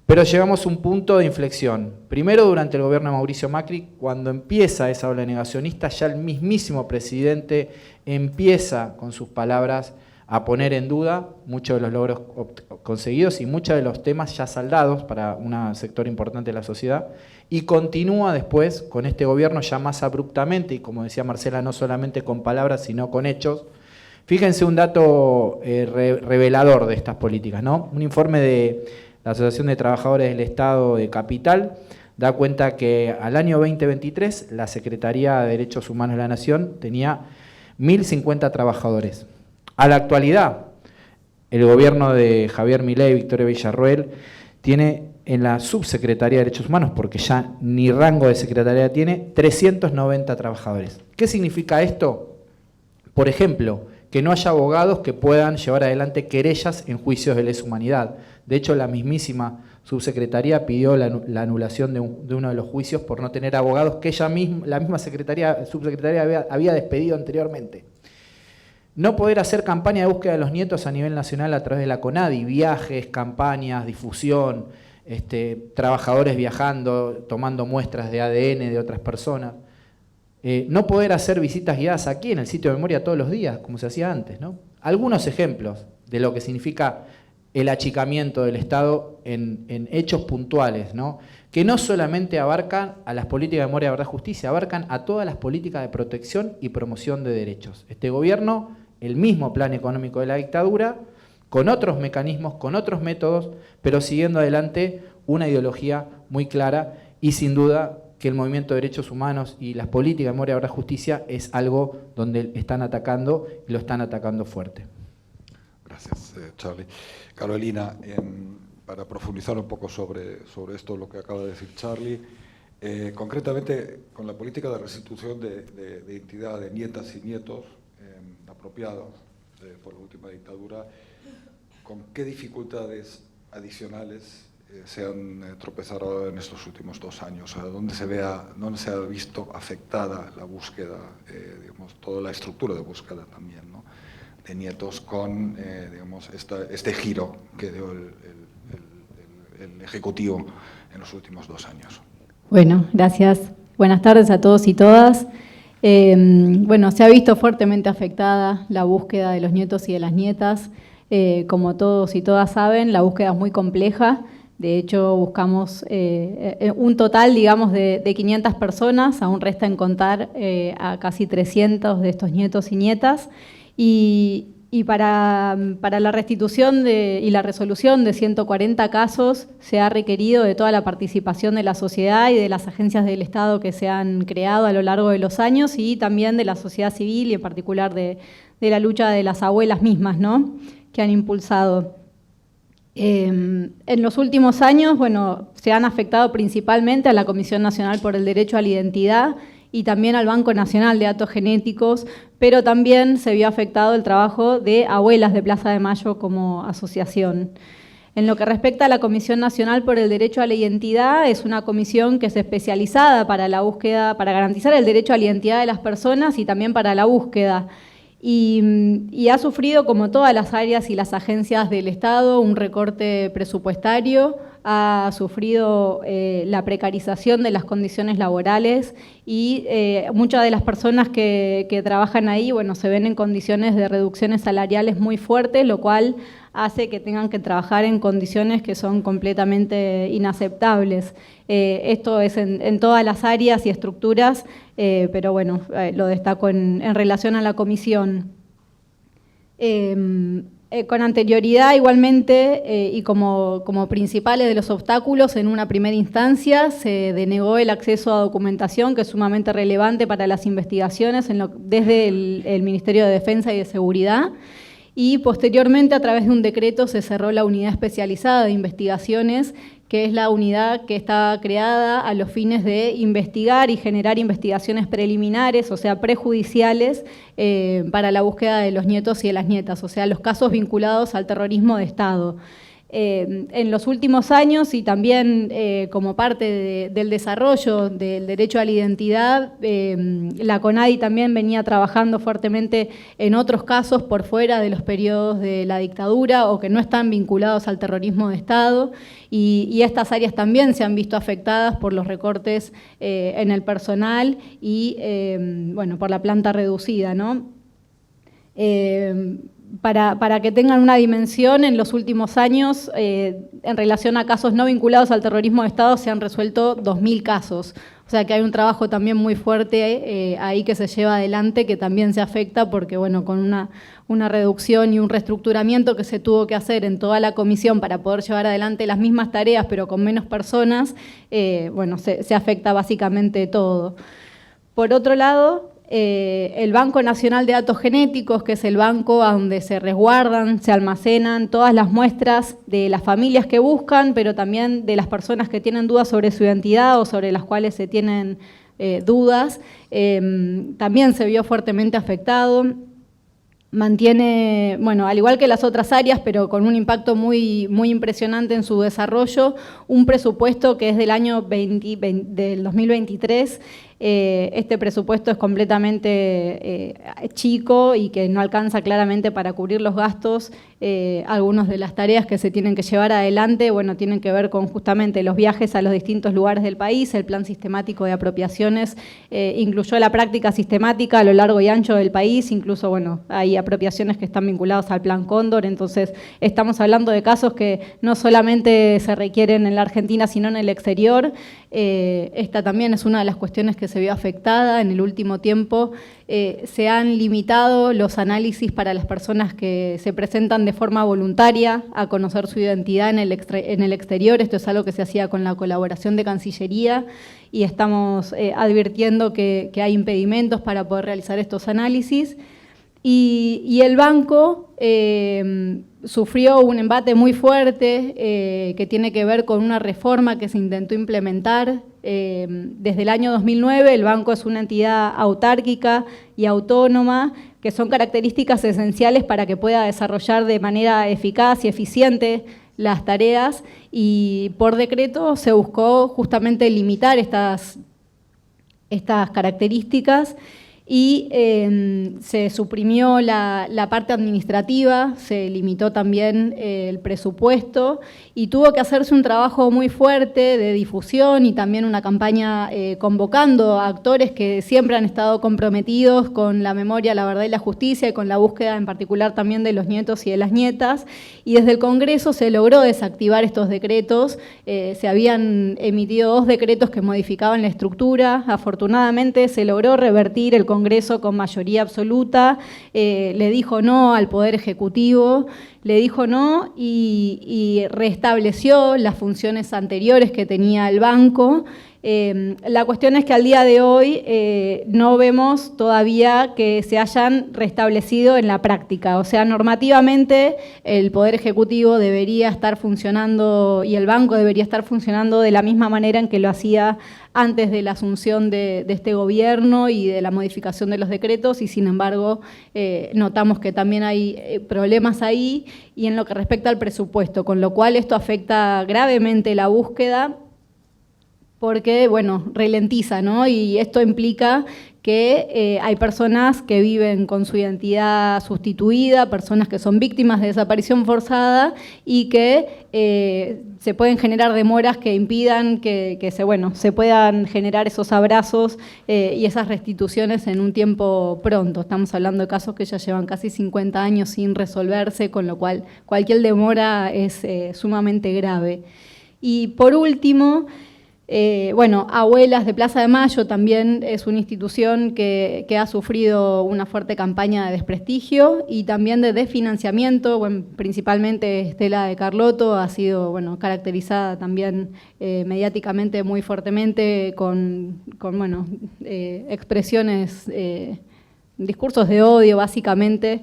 Pero llegamos a un punto de inflexión. Primero durante el gobierno de Mauricio Macri, cuando empieza esa ola negacionista, ya el mismísimo presidente empieza con sus palabras a poner en duda muchos de los logros conseguidos y muchos de los temas ya saldados para un sector importante de la sociedad, y continúa después con este gobierno ya más abruptamente, y como decía Marcela, no solamente con palabras, sino con hechos. Fíjense un dato revelador de estas políticas, ¿no? Un informe de la Asociación de Trabajadores del Estado de Capital da cuenta que al año 2023 la Secretaría de Derechos Humanos de la Nación tenía 1.050 trabajadores. A la actualidad, el gobierno de Javier Milei y Victoria Villarroel tiene en la Subsecretaría de Derechos Humanos, porque ya ni rango de secretaría tiene, 390 trabajadores. ¿Qué significa esto? Por ejemplo, que no haya abogados que puedan llevar adelante querellas en juicios de lesa humanidad. De hecho, la mismísima subsecretaría pidió la anulación de uno de los juicios por no tener abogados que ella misma, la misma subsecretaría había despedido anteriormente. No poder hacer campaña de búsqueda de los nietos a nivel nacional a través de la CONADI, viajes, campañas, difusión, trabajadores viajando, tomando muestras de ADN de otras personas. No poder hacer visitas guiadas aquí en el sitio de memoria todos los días, como se hacía antes, ¿no? Algunos ejemplos de lo que significa el achicamiento del Estado en hechos puntuales, ¿no?, que no solamente abarcan a las políticas de memoria, verdad, justicia, abarcan a todas las políticas de protección y promoción de derechos. Este gobierno, el mismo plan económico de la dictadura, con otros mecanismos, con otros métodos, pero siguiendo adelante una ideología muy clara y sin duda que el movimiento de derechos humanos y las políticas de memoria, verdad, justicia es algo donde están atacando y lo están atacando fuerte. Gracias. Charlie. Carolina, para profundizar un poco sobre esto, lo que acaba de decir Charlie, concretamente con la política de restitución de identidad de nietas y nietos apropiados por la última dictadura, ¿con qué dificultades adicionales se han tropezado en estos últimos 2 años? ¿Dónde se ha visto afectada la búsqueda, digamos, toda la estructura de búsqueda también, ¿no?, de nietos con, digamos, este giro que dio el Ejecutivo en los últimos 2 años? Bueno, gracias. Buenas tardes a todos y todas. Bueno, se ha visto fuertemente afectada la búsqueda de los nietos y de las nietas. Como todos y todas saben, la búsqueda es muy compleja. De hecho, buscamos un total, digamos, de 500 personas. Aún resta en contar a casi 300 de estos nietos y nietas. Y para la restitución y la resolución de 140 casos se ha requerido de toda la participación de la sociedad y de las agencias del Estado que se han creado a lo largo de los años, y también de la sociedad civil y en particular de la lucha de las abuelas mismas, ¿no?, que han impulsado. En los últimos años, bueno, se han afectado principalmente a la Comisión Nacional por el Derecho a la Identidad y también al Banco Nacional de Datos Genéticos, pero también se vio afectado el trabajo de Abuelas de Plaza de Mayo como asociación. En lo que respecta a la Comisión Nacional por el Derecho a la Identidad, es una comisión que es especializada para la búsqueda, para garantizar el derecho a la identidad de las personas y también para la búsqueda. Y ha sufrido, como todas las áreas y las agencias del Estado, un recorte presupuestario, ha sufrido la precarización de las condiciones laborales y muchas de las personas que trabajan ahí, bueno, se ven en condiciones de reducciones salariales muy fuertes, lo cual hace que tengan que trabajar en condiciones que son completamente inaceptables. Esto es en todas las áreas y estructuras, pero bueno, lo destaco en relación a la comisión. Con anterioridad, igualmente, y como principales de los obstáculos, en una primera instancia se denegó el acceso a documentación, que es sumamente relevante para las investigaciones desde el Ministerio de Defensa y de Seguridad, y posteriormente, a través de un decreto, se cerró la unidad especializada de investigaciones, que es la unidad que está creada a los fines de investigar y generar investigaciones preliminares, o sea, prejudiciales, para la búsqueda de los nietos y de las nietas, o sea, los casos vinculados al terrorismo de Estado. En los últimos años, y también como parte del desarrollo del derecho a la identidad, la CONADI también venía trabajando fuertemente en otros casos por fuera de los periodos de la dictadura o que no están vinculados al terrorismo de Estado, y estas áreas también se han visto afectadas por los recortes en el personal y bueno, por la planta reducida, ¿no? Para que tengan una dimensión, en los últimos años, en relación a casos no vinculados al terrorismo de Estado, se han resuelto 2.000 casos. O sea que hay un trabajo también muy fuerte ahí que se lleva adelante, que también se afecta porque, bueno, con una reducción y un reestructuramiento que se tuvo que hacer en toda la comisión para poder llevar adelante las mismas tareas, pero con menos personas, bueno, se afecta básicamente todo. Por otro lado, el Banco Nacional de Datos Genéticos, que es el banco a donde se resguardan, se almacenan todas las muestras de las familias que buscan, pero también de las personas que tienen dudas sobre su identidad o sobre las cuales se tienen dudas, también se vio fuertemente afectado. Mantiene, bueno, al igual que las otras áreas, pero con un impacto muy impresionante en su desarrollo, un presupuesto que es del año del 2023. Este presupuesto es completamente chico y que no alcanza claramente para cubrir los gastos. Algunas de las tareas que se tienen que llevar adelante, bueno, tienen que ver con justamente los viajes a los distintos lugares del país. El plan sistemático de apropiaciones incluyó la práctica sistemática a lo largo y ancho del país, incluso, bueno, hay apropiaciones que están vinculadas al Plan Cóndor, entonces estamos hablando de casos que no solamente se requieren en la Argentina, sino en el exterior. Esta también es una de las cuestiones que se vio afectada en el último tiempo. Se han limitado los análisis para las personas que se presentan de forma voluntaria a conocer su identidad en el exterior. Esto es algo que se hacía con la colaboración de Cancillería y estamos advirtiendo que hay impedimentos para poder realizar estos análisis. Y el banco sufrió un embate muy fuerte que tiene que ver con una reforma que se intentó implementar. Desde el año 2009 el banco es una entidad autárquica y autónoma, que son características esenciales para que pueda desarrollar de manera eficaz y eficiente las tareas, y por decreto se buscó justamente limitar estas características y se suprimió la parte administrativa, se limitó también el presupuesto y tuvo que hacerse un trabajo muy fuerte de difusión y también una campaña convocando a actores que siempre han estado comprometidos con la memoria, la verdad y la justicia, y con la búsqueda en particular también de los nietos y de las nietas. Y desde el Congreso se logró desactivar estos decretos. Se habían emitido 2 decretos que modificaban la estructura. Afortunadamente se logró revertir el Congreso con mayoría absoluta, le dijo no al Poder Ejecutivo, le dijo no y restableció las funciones anteriores que tenía el banco. La cuestión es que al día de hoy no vemos todavía que se hayan restablecido en la práctica. O sea, normativamente el Poder Ejecutivo debería estar funcionando y el banco debería estar funcionando de la misma manera en que lo hacía antes de la asunción de este gobierno y de la modificación de los decretos, y sin embargo notamos que también hay problemas ahí y en lo que respecta al presupuesto, con lo cual esto afecta gravemente la búsqueda porque, bueno, ralentiza, ¿no? Y esto implica que hay personas que viven con su identidad sustituida, personas que son víctimas de desaparición forzada y que se pueden generar demoras que impidan que se puedan generar esos abrazos y esas restituciones en un tiempo pronto. Estamos hablando de casos que ya llevan casi 50 años sin resolverse, con lo cual cualquier demora es sumamente grave. Y por último, Abuelas de Plaza de Mayo también es una institución que ha sufrido una fuerte campaña de desprestigio y también de desfinanciamiento. Principalmente Estela de Carlotto ha sido caracterizada también mediáticamente muy fuertemente con expresiones, discursos de odio básicamente,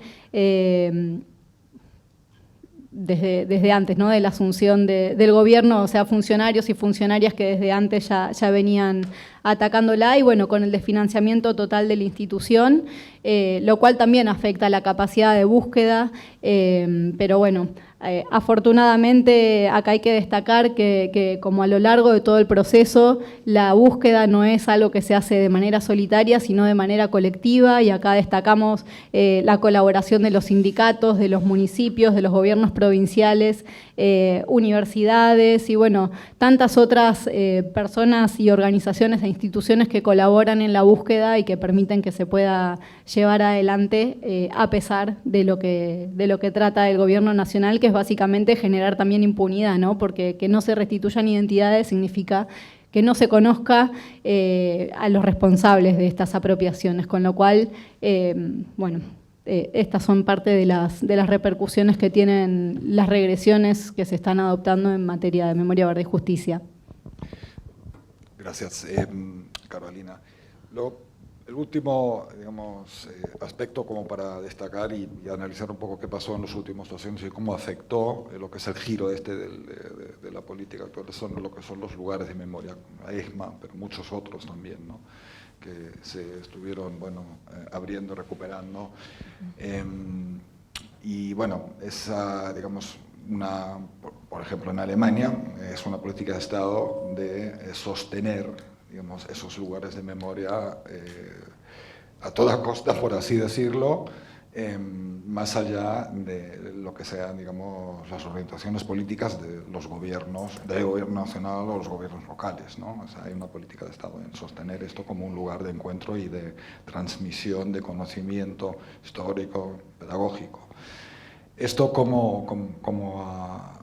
desde antes, ¿no?, de la asunción del gobierno, o sea, funcionarios y funcionarias que desde antes ya venían atacándola, y con el desfinanciamiento total de la institución, lo cual también afecta la capacidad de búsqueda, pero afortunadamente acá hay que destacar que como a lo largo de todo el proceso, la búsqueda no es algo que se hace de manera solitaria, sino de manera colectiva, y acá destacamos la colaboración de los sindicatos, de los municipios, de los gobiernos provinciales, universidades y tantas otras personas y organizaciones e instituciones que colaboran en la búsqueda y que permiten que se pueda llevar adelante a pesar de lo que trata el gobierno nacional, que es básicamente generar también impunidad, ¿no? Porque que no se restituyan identidades significa que no se conozca a los responsables de estas apropiaciones, con lo cual, estas son parte de las repercusiones que tienen las regresiones que se están adoptando en materia de memoria, verdad y justicia. Gracias, Carolina. El último, aspecto como para destacar y analizar un poco qué pasó en los últimos 2 años y cómo afectó lo que es el giro de la política actual, son lo que son los lugares de memoria, la ESMA, pero muchos otros también, ¿no?, que se estuvieron abriendo, recuperando. Esa, por ejemplo, en Alemania es una política de Estado de sostener, esos lugares de memoria a toda costa, por así decirlo, más allá de lo que sean, las orientaciones políticas de los gobiernos, del gobierno nacional o los gobiernos locales, ¿no? O sea, hay una política de Estado en sostener esto como un lugar de encuentro y de transmisión de conocimiento histórico, pedagógico. Esto cómo ha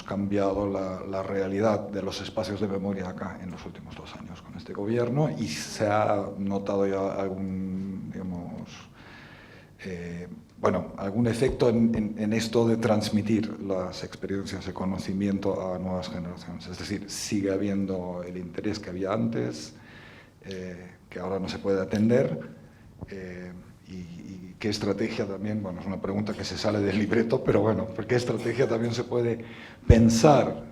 cambiado la realidad de los espacios de memoria acá en los últimos 2 años con este gobierno, y se ha notado ya algún efecto en esto de transmitir las experiencias de conocimiento a nuevas generaciones. Es decir, sigue habiendo el interés que había antes, que ahora no se puede atender, y qué estrategia también, bueno, es una pregunta que se sale del libreto, pero bueno, ¿qué estrategia también se puede pensar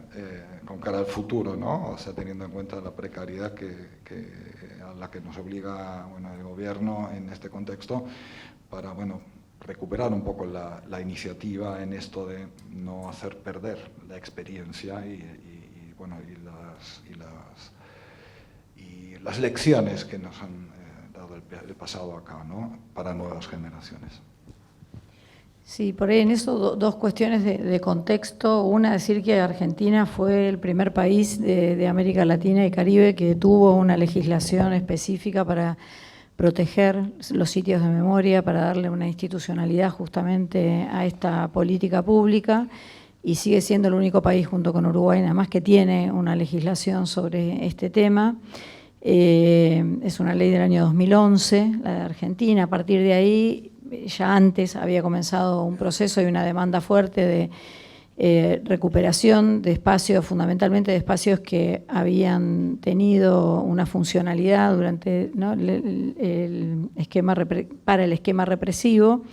con cara al futuro, ¿no? O sea, teniendo en cuenta la precariedad a la que nos obliga, bueno, el gobierno en este contexto, para, bueno, recuperar un poco la iniciativa en esto de no hacer perder la experiencia y las lecciones que nos han dado el pasado acá, ¿no? Para nuevas generaciones. Sí, por ahí en eso dos cuestiones de contexto. Una, decir que Argentina fue el primer país de América Latina y Caribe que tuvo una legislación específica para proteger los sitios de memoria, para darle una institucionalidad justamente a esta política pública, y sigue siendo el único país junto con Uruguay nada más que tiene una legislación sobre este tema. Es una ley del año 2011, la de Argentina. A partir de ahí, ya antes había comenzado un proceso y una demanda fuerte de recuperación de espacios, fundamentalmente de espacios que habían tenido una funcionalidad durante, ¿no?, para el esquema represivo.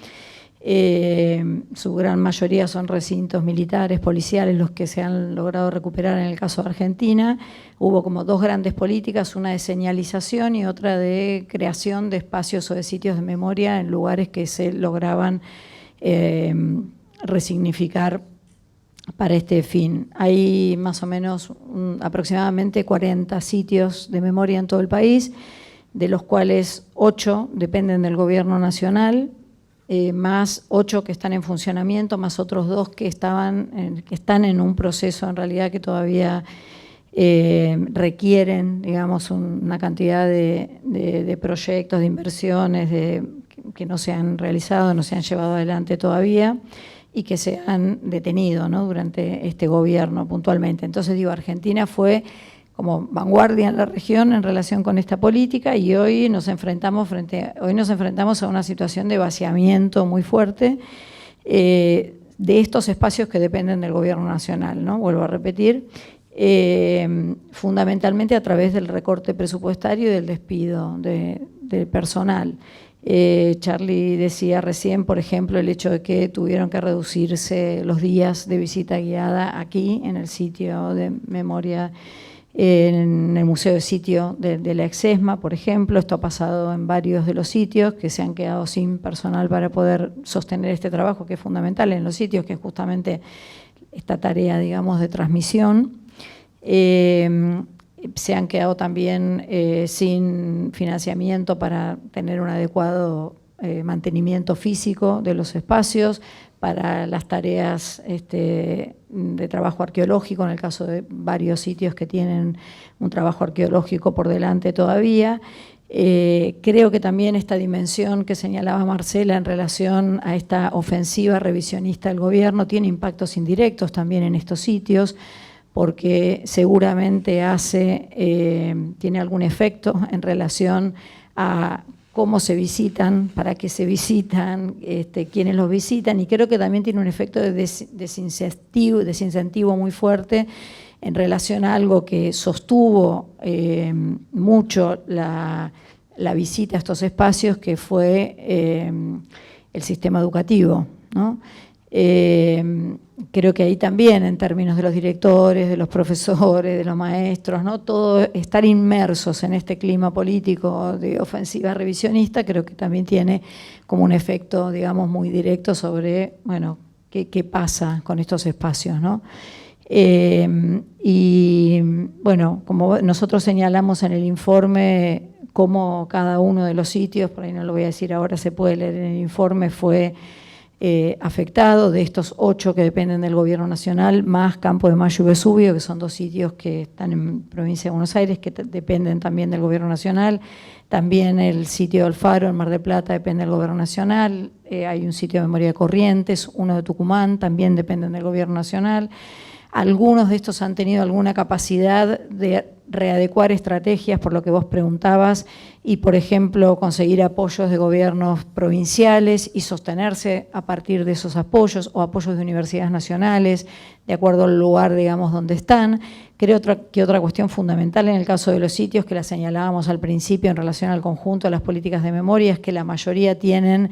Su gran mayoría son recintos militares, policiales, los que se han logrado recuperar en el caso de Argentina. Hubo como dos grandes políticas, una de señalización y otra de creación de espacios o de sitios de memoria en lugares que se lograban resignificar para este fin. Hay más o menos aproximadamente 40 sitios de memoria en todo el país, de los cuales 8 dependen del gobierno nacional, más 8 que están en funcionamiento, más otros 2 que están en un proceso en realidad que todavía requieren, digamos, una cantidad de proyectos, de inversiones que no se han realizado, no se han llevado adelante todavía y que se han detenido, ¿no?, durante este gobierno puntualmente. Entonces, digo, Argentina fue como vanguardia en la región en relación con esta política, y hoy nos enfrentamos a una situación de vaciamiento muy fuerte de estos espacios que dependen del gobierno nacional, ¿no? Vuelvo a repetir, fundamentalmente a través del recorte presupuestario y del despido del personal. Charlie decía recién, por ejemplo, el hecho de que tuvieron que reducirse los días de visita guiada aquí en el sitio de memoria, en el Museo de Sitio de la Exesma, por ejemplo. Esto ha pasado en varios de los sitios que se han quedado sin personal para poder sostener este trabajo, que es fundamental en los sitios, que es justamente esta tarea, digamos, de transmisión. Se han quedado también sin financiamiento para tener un adecuado mantenimiento físico de los espacios, para las tareas de trabajo arqueológico, en el caso de varios sitios que tienen un trabajo arqueológico por delante todavía. Creo que también esta dimensión que señalaba Marcela en relación a esta ofensiva revisionista del gobierno tiene impactos indirectos también en estos sitios, porque seguramente tiene algún efecto en relación a cómo se visitan, para qué se visitan, quiénes los visitan, y creo que también tiene un efecto de desincentivo muy fuerte en relación a algo que sostuvo mucho la visita a estos espacios, que fue el sistema educativo, ¿no? Creo que ahí también, en términos de los directores, de los profesores, de los maestros, ¿no?, todo estar inmersos en este clima político de ofensiva revisionista, creo que también tiene como un efecto, digamos, muy directo sobre, bueno, qué pasa con estos espacios, ¿no? Y bueno, como nosotros señalamos en el informe, cómo cada uno de los sitios, por ahí no lo voy a decir ahora, se puede leer en el informe, fue afectado. De estos 8 que dependen del gobierno nacional, más Campo de Mayo y Vesubio, que son 2 sitios que están en provincia de Buenos Aires, que dependen también del gobierno nacional. También el sitio de Alfaro, en Mar del Plata, depende del gobierno nacional. Hay un sitio de memoria de Corrientes, uno de Tucumán, también dependen del gobierno nacional. Algunos de estos han tenido alguna capacidad de readecuar estrategias, por lo que vos preguntabas, y, por ejemplo, conseguir apoyos de gobiernos provinciales y sostenerse a partir de esos apoyos o apoyos de universidades nacionales, de acuerdo al lugar, digamos, donde están. Creo que otra cuestión fundamental en el caso de los sitios, que la señalábamos al principio en relación al conjunto de las políticas de memoria, es que la mayoría tienen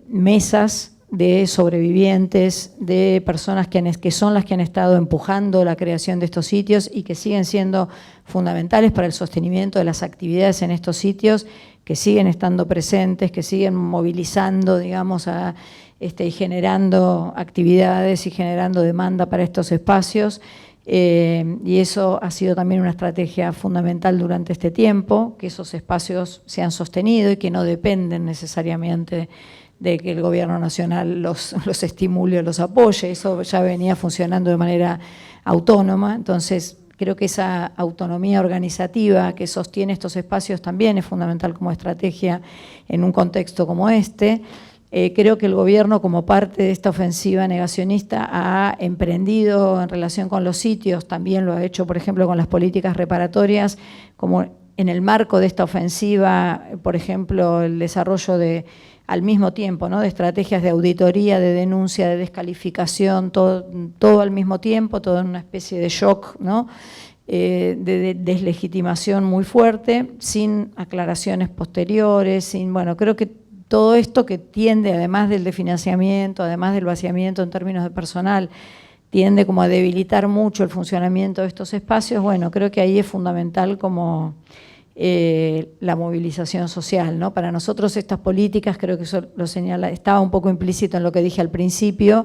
mesas de sobrevivientes, de personas que son las que han estado empujando la creación de estos sitios y que siguen siendo fundamentales para el sostenimiento de las actividades en estos sitios, que siguen estando presentes, que siguen movilizando, digamos, y generando actividades y generando demanda para estos espacios. Y eso ha sido también una estrategia fundamental durante este tiempo, que esos espacios se han sostenido y que no dependen necesariamente de que el gobierno nacional los estimule o los apoye. Eso ya venía funcionando de manera autónoma. Entonces, creo que esa autonomía organizativa que sostiene estos espacios también es fundamental como estrategia en un contexto como este. Creo que el gobierno, como parte de esta ofensiva negacionista, ha emprendido en relación con los sitios, también lo ha hecho, por ejemplo, con las políticas reparatorias, como en el marco de esta ofensiva, por ejemplo, el desarrollo al mismo tiempo, ¿no?, de estrategias de auditoría, de denuncia, de descalificación, todo al mismo tiempo, todo en una especie de shock, ¿no?, de deslegitimación muy fuerte, sin aclaraciones posteriores, creo que todo esto que tiende, además del desfinanciamiento, además del vaciamiento en términos de personal, tiende como a debilitar mucho el funcionamiento de estos espacios. Creo que ahí es fundamental como la movilización social, ¿no? Para nosotros estas políticas, creo que eso lo señala, estaba un poco implícito en lo que dije al principio,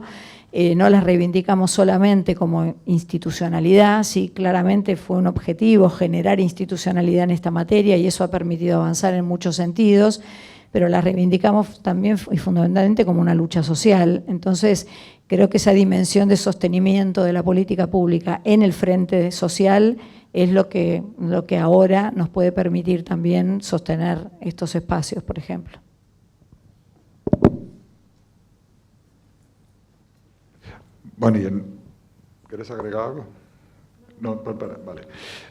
no las reivindicamos solamente como institucionalidad, sí, claramente fue un objetivo generar institucionalidad en esta materia y eso ha permitido avanzar en muchos sentidos, pero las reivindicamos también y fundamentalmente como una lucha social. Entonces, creo que esa dimensión de sostenimiento de la política pública en el frente social es lo que ahora nos puede permitir también sostener estos espacios, por ejemplo. Bueno, ¿quieres agregar algo? No, vale.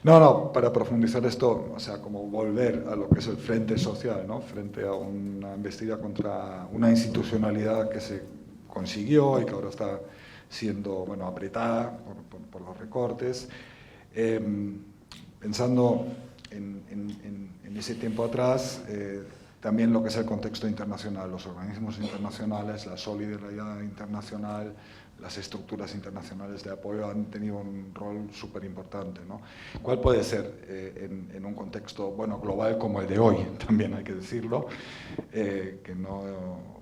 No, para profundizar esto, o sea, como volver a lo que es el frente social, ¿no? Frente a una embestida contra una institucionalidad que se consiguió y que ahora está siendo, apretada por los recortes. Pensando en ese tiempo atrás, también lo que es el contexto internacional, los organismos internacionales, la solidaridad internacional, las estructuras internacionales de apoyo han tenido un rol súper importante, ¿no? ¿Cuál puede ser en un contexto global como el de hoy? También hay que decirlo, que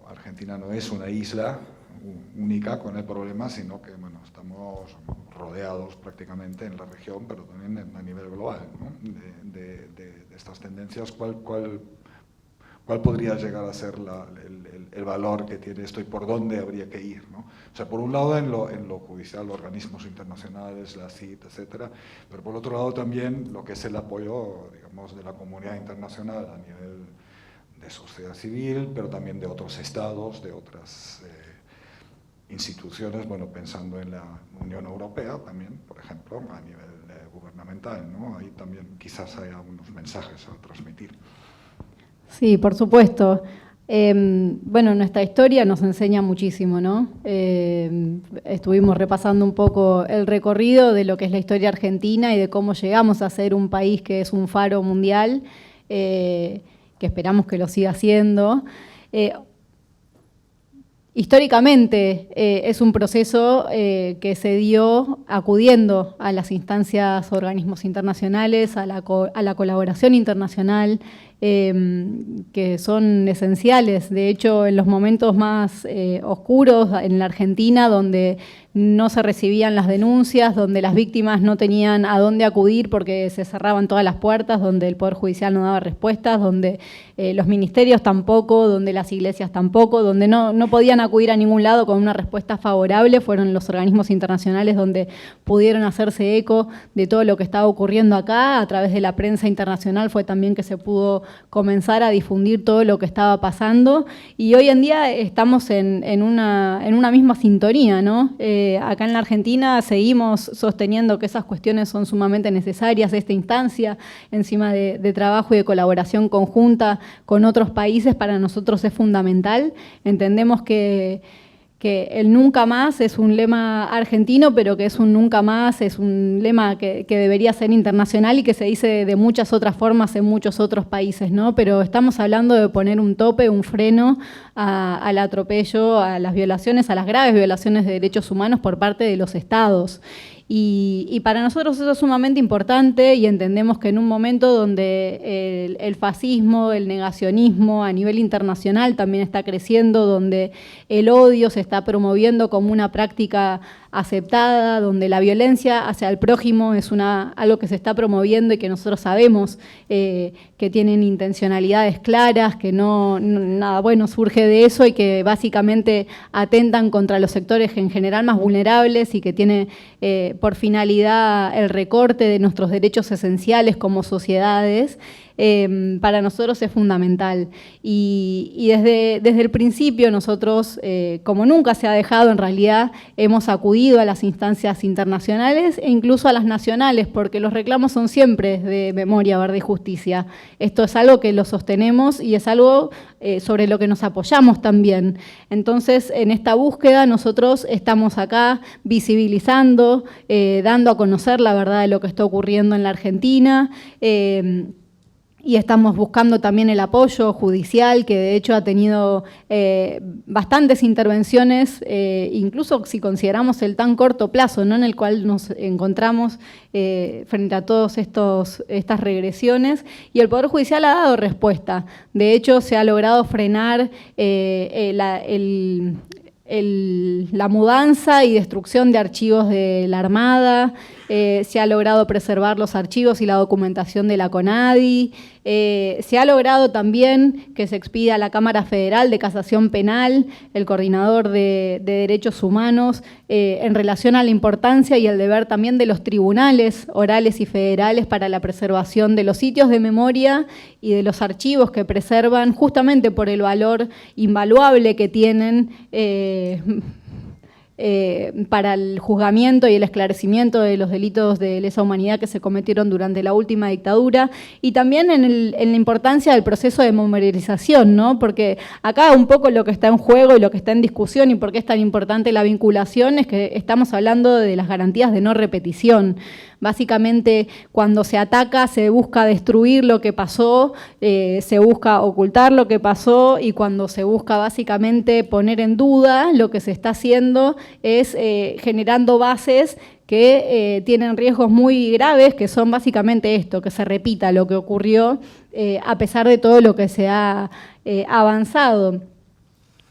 Argentina no es una isla única con el problema, sino que estamos rodeados prácticamente en la región, pero también a nivel global, ¿no? de estas tendencias. ¿Cuál podría llegar a ser el valor que tiene esto y por dónde habría que ir, ¿no? O sea, por un lado en lo judicial, organismos internacionales, la CIT, etcétera, pero por otro lado también lo que es el apoyo, digamos, de la comunidad internacional a nivel de sociedad civil, pero también de otros estados, de otras instituciones, pensando en la Unión Europea también, por ejemplo, a nivel gubernamental, ¿no? Ahí también quizás hay algunos mensajes a transmitir. Sí, por supuesto. Nuestra historia nos enseña muchísimo, ¿no? Estuvimos repasando un poco el recorrido de lo que es la historia argentina y de cómo llegamos a ser un país que es un faro mundial, que esperamos que lo siga siendo. Históricamente es un proceso que se dio acudiendo a las instancias, organismos internacionales, a la colaboración internacional, que son esenciales. De hecho, en los momentos más oscuros en la Argentina, donde no se recibían las denuncias, donde las víctimas no tenían a dónde acudir porque se cerraban todas las puertas, donde el Poder Judicial no daba respuestas, donde los ministerios tampoco, donde las iglesias tampoco, donde no podían acudir a ningún lado con una respuesta favorable, fueron los organismos internacionales donde pudieron hacerse eco de todo lo que estaba ocurriendo acá. A través de la prensa internacional fue también que se pudo comenzar a difundir todo lo que estaba pasando. Y hoy en día estamos en una misma sintonía, ¿no? Acá en la Argentina seguimos sosteniendo que esas cuestiones son sumamente necesarias, esta instancia encima de trabajo y de colaboración conjunta con otros países para nosotros es fundamental. Entendemos que el nunca más es un lema argentino, pero que es un nunca más, es un lema que debería ser internacional y que se dice de muchas otras formas en muchos otros países, ¿no? Pero estamos hablando de poner un tope, un freno al atropello, a las violaciones, a las graves violaciones de derechos humanos por parte de los estados. Y para nosotros eso es sumamente importante y entendemos que en un momento donde el fascismo, el negacionismo a nivel internacional también está creciendo, donde el odio se está promoviendo como una práctica aceptada, donde la violencia hacia el prójimo es algo que se está promoviendo y que nosotros sabemos que tienen intencionalidades claras, que nada bueno surge de eso y que básicamente atentan contra los sectores en general más vulnerables y que tiene por finalidad el recorte de nuestros derechos esenciales como sociedades. Para nosotros es fundamental. Y desde el principio nosotros, como nunca se ha dejado, en realidad hemos acudido a las instancias internacionales e incluso a las nacionales, porque los reclamos son siempre de memoria, verdad y justicia. Esto es algo que lo sostenemos y es algo sobre lo que nos apoyamos también. Entonces, en esta búsqueda nosotros estamos acá visibilizando, dando a conocer la verdad de lo que está ocurriendo en la Argentina, y estamos buscando también el apoyo judicial, que de hecho ha tenido bastantes intervenciones, incluso si consideramos el tan corto plazo, ¿no?, en el cual nos encontramos frente a todas estas regresiones, y el Poder Judicial ha dado respuesta. De hecho, se ha logrado frenar la mudanza y destrucción de archivos de la Armada, se ha logrado preservar los archivos y la documentación de la CONADI, se ha logrado también que se expida a la Cámara Federal de Casación Penal, el coordinador de derechos humanos, en relación a la importancia y el deber también de los tribunales orales y federales para la preservación de los sitios de memoria y de los archivos que preservan justamente por el valor invaluable que tienen para el juzgamiento y el esclarecimiento de los delitos de lesa humanidad que se cometieron durante la última dictadura, y también en la importancia del proceso de memorialización, ¿no? Porque acá un poco lo que está en juego y lo que está en discusión y por qué es tan importante la vinculación es que estamos hablando de las garantías de no repetición. Básicamente, cuando se ataca, se busca destruir lo que pasó, se busca ocultar lo que pasó, y cuando se busca básicamente poner en duda, lo que se está haciendo es generando bases que tienen riesgos muy graves, que son básicamente esto, que se repita lo que ocurrió a pesar de todo lo que se ha avanzado.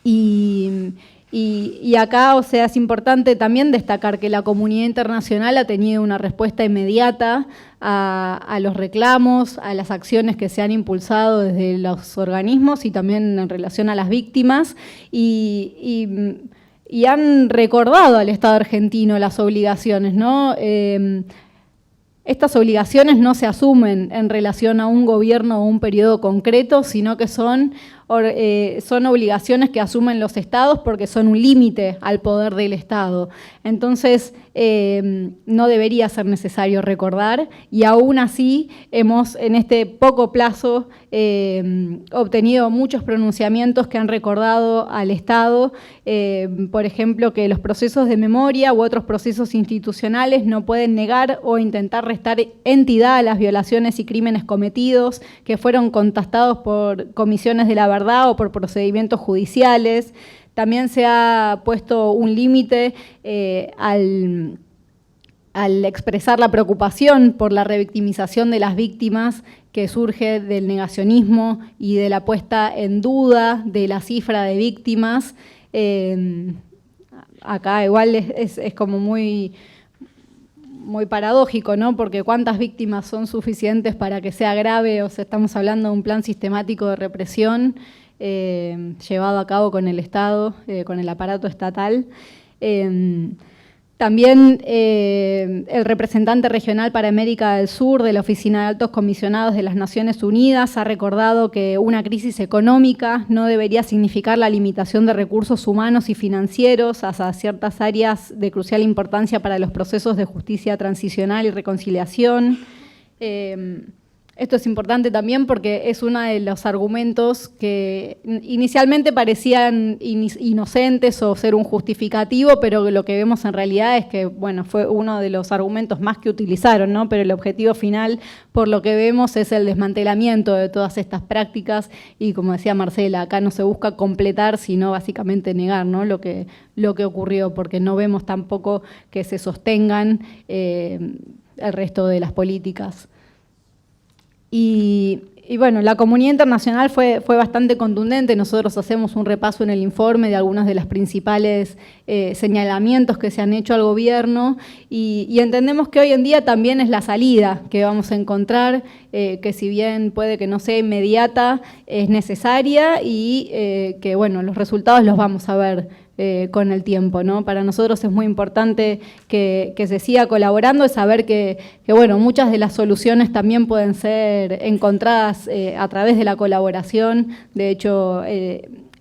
Y acá, o sea, es importante también destacar que la comunidad internacional ha tenido una respuesta inmediata a los reclamos, a las acciones que se han impulsado desde los organismos y también en relación a las víctimas, y han recordado al Estado argentino las obligaciones, ¿no? Estas obligaciones no se asumen en relación a un gobierno o un periodo concreto, sino que son obligaciones que asumen los estados porque son un límite al poder del Estado. Entonces, no debería ser necesario recordar, y aún así hemos en este poco plazo obtenido muchos pronunciamientos que han recordado al Estado, por ejemplo, que los procesos de memoria u otros procesos institucionales no pueden negar o intentar restar entidad a las violaciones y crímenes cometidos que fueron contestados por comisiones de la verdad o por procedimientos judiciales. También se ha puesto un límite al expresar la preocupación por la revictimización de las víctimas que surge del negacionismo y de la puesta en duda de la cifra de víctimas. Acá igual es como muy paradójico, ¿no? Porque ¿cuántas víctimas son suficientes para que sea grave? O sea, estamos hablando de un plan sistemático de represión llevado a cabo con el Estado, con el aparato estatal. También el representante regional para América del Sur de la Oficina de Altos Comisionados de las Naciones Unidas ha recordado que una crisis económica no debería significar la limitación de recursos humanos y financieros hacia ciertas áreas de crucial importancia para los procesos de justicia transicional y reconciliación. Esto es importante también porque es uno de los argumentos que inicialmente parecían inocentes o ser un justificativo, pero lo que vemos en realidad es que, bueno, fue uno de los argumentos más que utilizaron, ¿no? Pero el objetivo final, por lo que vemos, es el desmantelamiento de todas estas prácticas y, como decía Marcela, acá no se busca completar, sino básicamente negar, ¿no? lo que ocurrió, porque no vemos tampoco que se sostengan el resto de las políticas. Y bueno, la comunidad internacional fue bastante contundente. Nosotros hacemos un repaso en el informe de algunos de los principales señalamientos que se han hecho al gobierno y entendemos que hoy en día también es la salida que vamos a encontrar, que si bien puede que no sea inmediata, es necesaria y que bueno, los resultados los vamos a ver con el tiempo, ¿no? Para nosotros es muy importante que se siga colaborando, es saber que bueno, muchas de las soluciones también pueden ser encontradas a través de la colaboración. De hecho,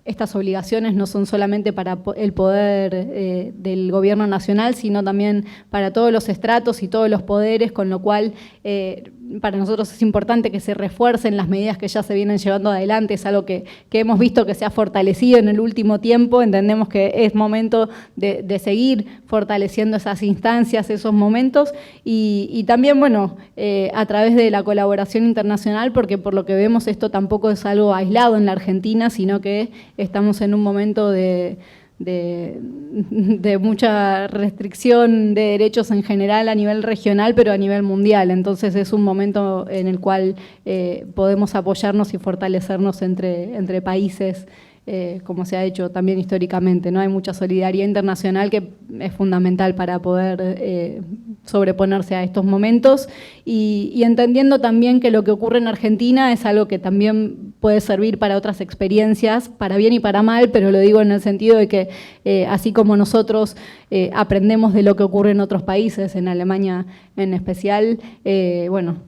estas obligaciones no son solamente para el poder del gobierno nacional, sino también para todos los estratos y todos los poderes, con lo cual para nosotros es importante que se refuercen las medidas que ya se vienen llevando adelante. Es algo que hemos visto que se ha fortalecido en el último tiempo. Entendemos que es momento de seguir fortaleciendo esas instancias, esos momentos y también, bueno, a través de la colaboración internacional, porque por lo que vemos esto tampoco es algo aislado en la Argentina, sino que estamos en un momento de mucha restricción de derechos en general a nivel regional, pero a nivel mundial. Entonces es un momento en el cual podemos apoyarnos y fortalecernos entre países, como se ha hecho también históricamente, ¿no? Hay mucha solidaridad internacional que es fundamental para poder sobreponerse a estos momentos y entendiendo también que lo que ocurre en Argentina es algo que también puede servir para otras experiencias, para bien y para mal, pero lo digo en el sentido de que así como nosotros aprendemos de lo que ocurre en otros países, en Alemania en especial, bueno,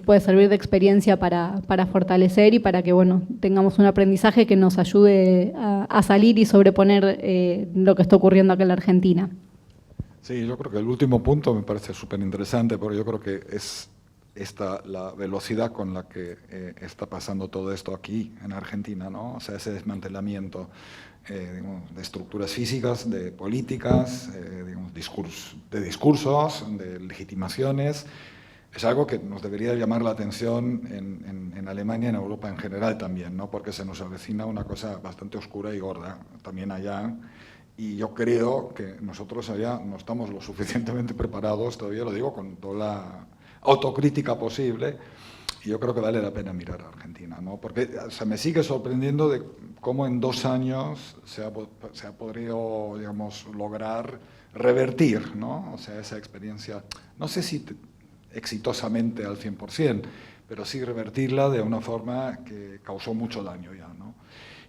puede servir de experiencia para fortalecer y para que, bueno, tengamos un aprendizaje que nos ayude a salir y sobreponer lo que está ocurriendo acá en la Argentina. Sí, yo creo que el último punto me parece súper interesante, porque yo creo que es la velocidad con la que está pasando todo esto aquí en Argentina, ¿no? O sea, ese desmantelamiento digamos, de estructuras físicas, de políticas, digamos, de discursos, de legitimaciones, es algo que nos debería llamar la atención en Alemania y en Europa en general también, ¿no? Porque se nos avecina una cosa bastante oscura y gorda también allá. Y yo creo que nosotros allá no estamos lo suficientemente preparados, todavía lo digo con toda la autocrítica posible, y yo creo que vale la pena mirar a Argentina, ¿no? Porque o sea, me sigue sorprendiendo de cómo en 2 años se ha podido, digamos, lograr revertir, ¿no? O sea, esa experiencia, no sé si exitosamente al 100%, pero sí revertirla de una forma que causó mucho daño ya, ¿no?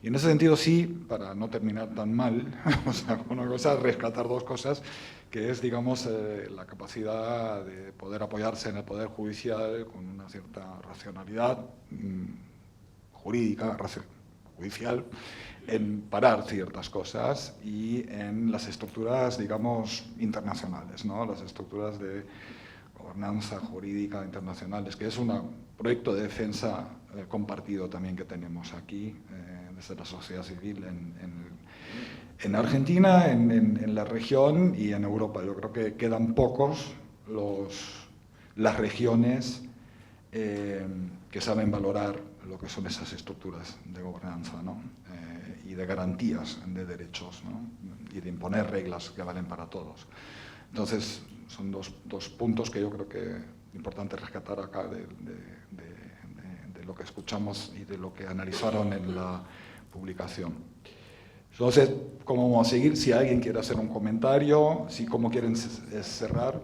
Y en ese sentido sí, para no terminar tan mal, o sea, una cosa es rescatar 2 cosas, que es, digamos, la capacidad de poder apoyarse en el Poder Judicial con una cierta racionalidad jurídica, judicial, en parar ciertas cosas y en las estructuras, digamos, internacionales, ¿no? Las estructuras de gobernanza jurídica internacionales, que es un proyecto de defensa compartido también que tenemos aquí, desde la sociedad civil en Argentina, en la región y en Europa. Yo creo que quedan pocos las regiones que saben valorar lo que son esas estructuras de gobernanza, ¿no? Y de garantías de derechos, ¿no? Y de imponer reglas que valen para todos. Entonces, son dos puntos que yo creo que es importante rescatar acá de lo que escuchamos y de lo que analizaron en la publicación. Entonces, ¿cómo vamos a seguir? Si alguien quiere hacer un comentario, ¿cómo quieren cerrar?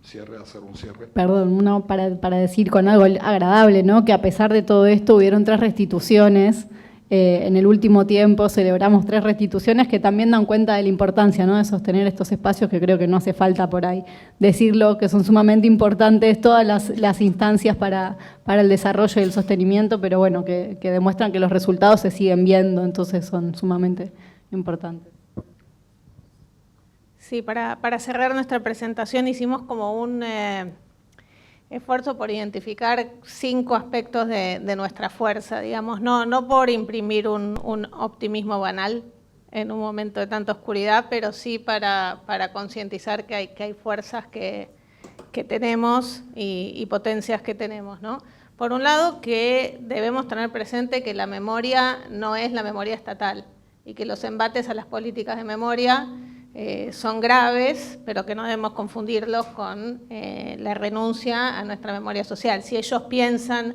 Hacer un cierre. Perdón, no, para decir con algo agradable, ¿no? Que a pesar de todo esto hubieron 3 restituciones En el último tiempo celebramos 3 restituciones que también dan cuenta de la importancia, ¿no?, de sostener estos espacios, que creo que no hace falta por ahí decirlo, que son sumamente importantes todas las instancias para el desarrollo y el sostenimiento, pero bueno, que demuestran que los resultados se siguen viendo, entonces son sumamente importantes. Sí, para cerrar nuestra presentación hicimos como un esfuerzo por identificar 5 aspectos de nuestra fuerza, digamos, no por imprimir un optimismo banal en un momento de tanta oscuridad, pero sí para concientizar que hay fuerzas que tenemos y potencias que tenemos, ¿no? Por un lado, que debemos tener presente que la memoria no es la memoria estatal y que los embates a las políticas de memoria son graves, pero que no debemos confundirlos con la renuncia a nuestra memoria social. Si ellos piensan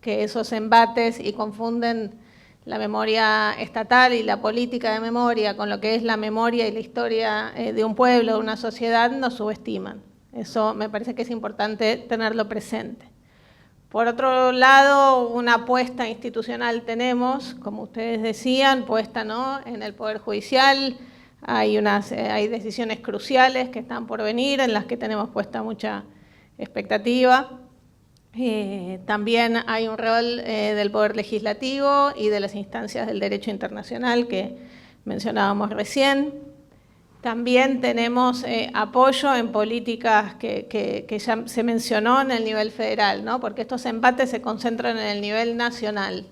que esos embates y confunden la memoria estatal y la política de memoria con lo que es la memoria y la historia de un pueblo, de una sociedad, nos subestiman. Eso me parece que es importante tenerlo presente. Por otro lado, una apuesta institucional tenemos, como ustedes decían, puesta, ¿no?, en el Poder Judicial. Hay decisiones cruciales que están por venir, en las que tenemos puesta mucha expectativa. También hay un rol del Poder Legislativo y de las instancias del derecho internacional que mencionábamos recién. También tenemos apoyo en políticas que ya se mencionó en el nivel federal, ¿no?, porque estos embates se concentran en el nivel nacional,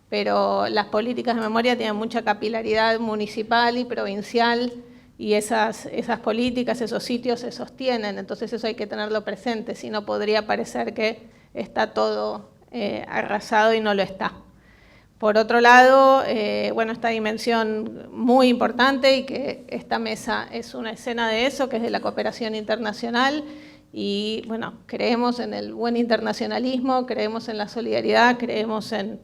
pero las políticas de memoria tienen mucha capilaridad municipal y provincial, y esas políticas, esos sitios se sostienen, entonces eso hay que tenerlo presente, si no podría parecer que está todo arrasado y no lo está. Por otro lado, bueno, esta dimensión muy importante, y que esta mesa es una escena de eso, que es de la cooperación internacional, y bueno, creemos en el buen internacionalismo, creemos en la solidaridad, creemos en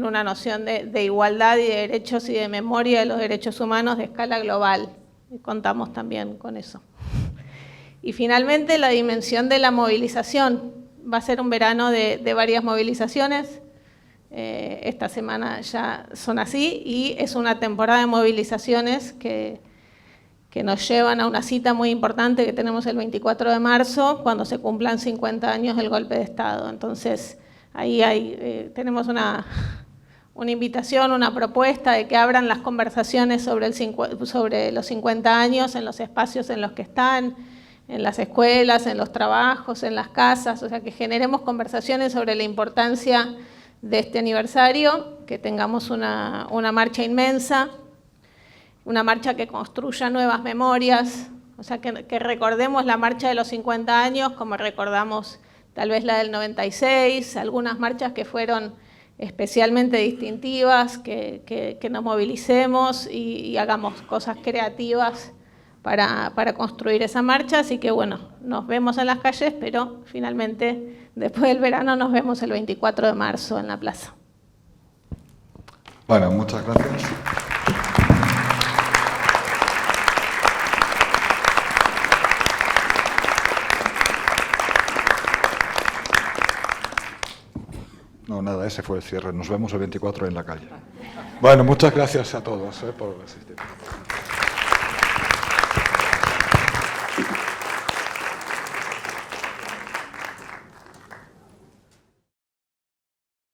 una noción de igualdad y de derechos y de memoria de los derechos humanos de escala global, y contamos también con eso. Y finalmente, la dimensión de la movilización. Va a ser un verano de varias movilizaciones. Esta semana ya son así, y es una temporada de movilizaciones que nos llevan a una cita muy importante que tenemos el 24 de marzo, cuando se cumplan 50 años del golpe de Estado. Entonces, ahí tenemos una invitación, una propuesta de que abran las conversaciones sobre los 50 años en los espacios en los que están, en las escuelas, en los trabajos, en las casas, o sea, que generemos conversaciones sobre la importancia de este aniversario, que tengamos una marcha inmensa, una marcha que construya nuevas memorias, o sea, que recordemos la marcha de los 50 años como recordamos tal vez la del 96, algunas marchas que fueron especialmente distintivas, que nos movilicemos y hagamos cosas creativas para construir esa marcha. Así que bueno, nos vemos en las calles, pero finalmente después del verano nos vemos el 24 de marzo en la plaza. Bueno, muchas gracias. No, nada, ese fue el cierre. Nos vemos el 24 en la calle. Bueno, muchas gracias a todos por asistir.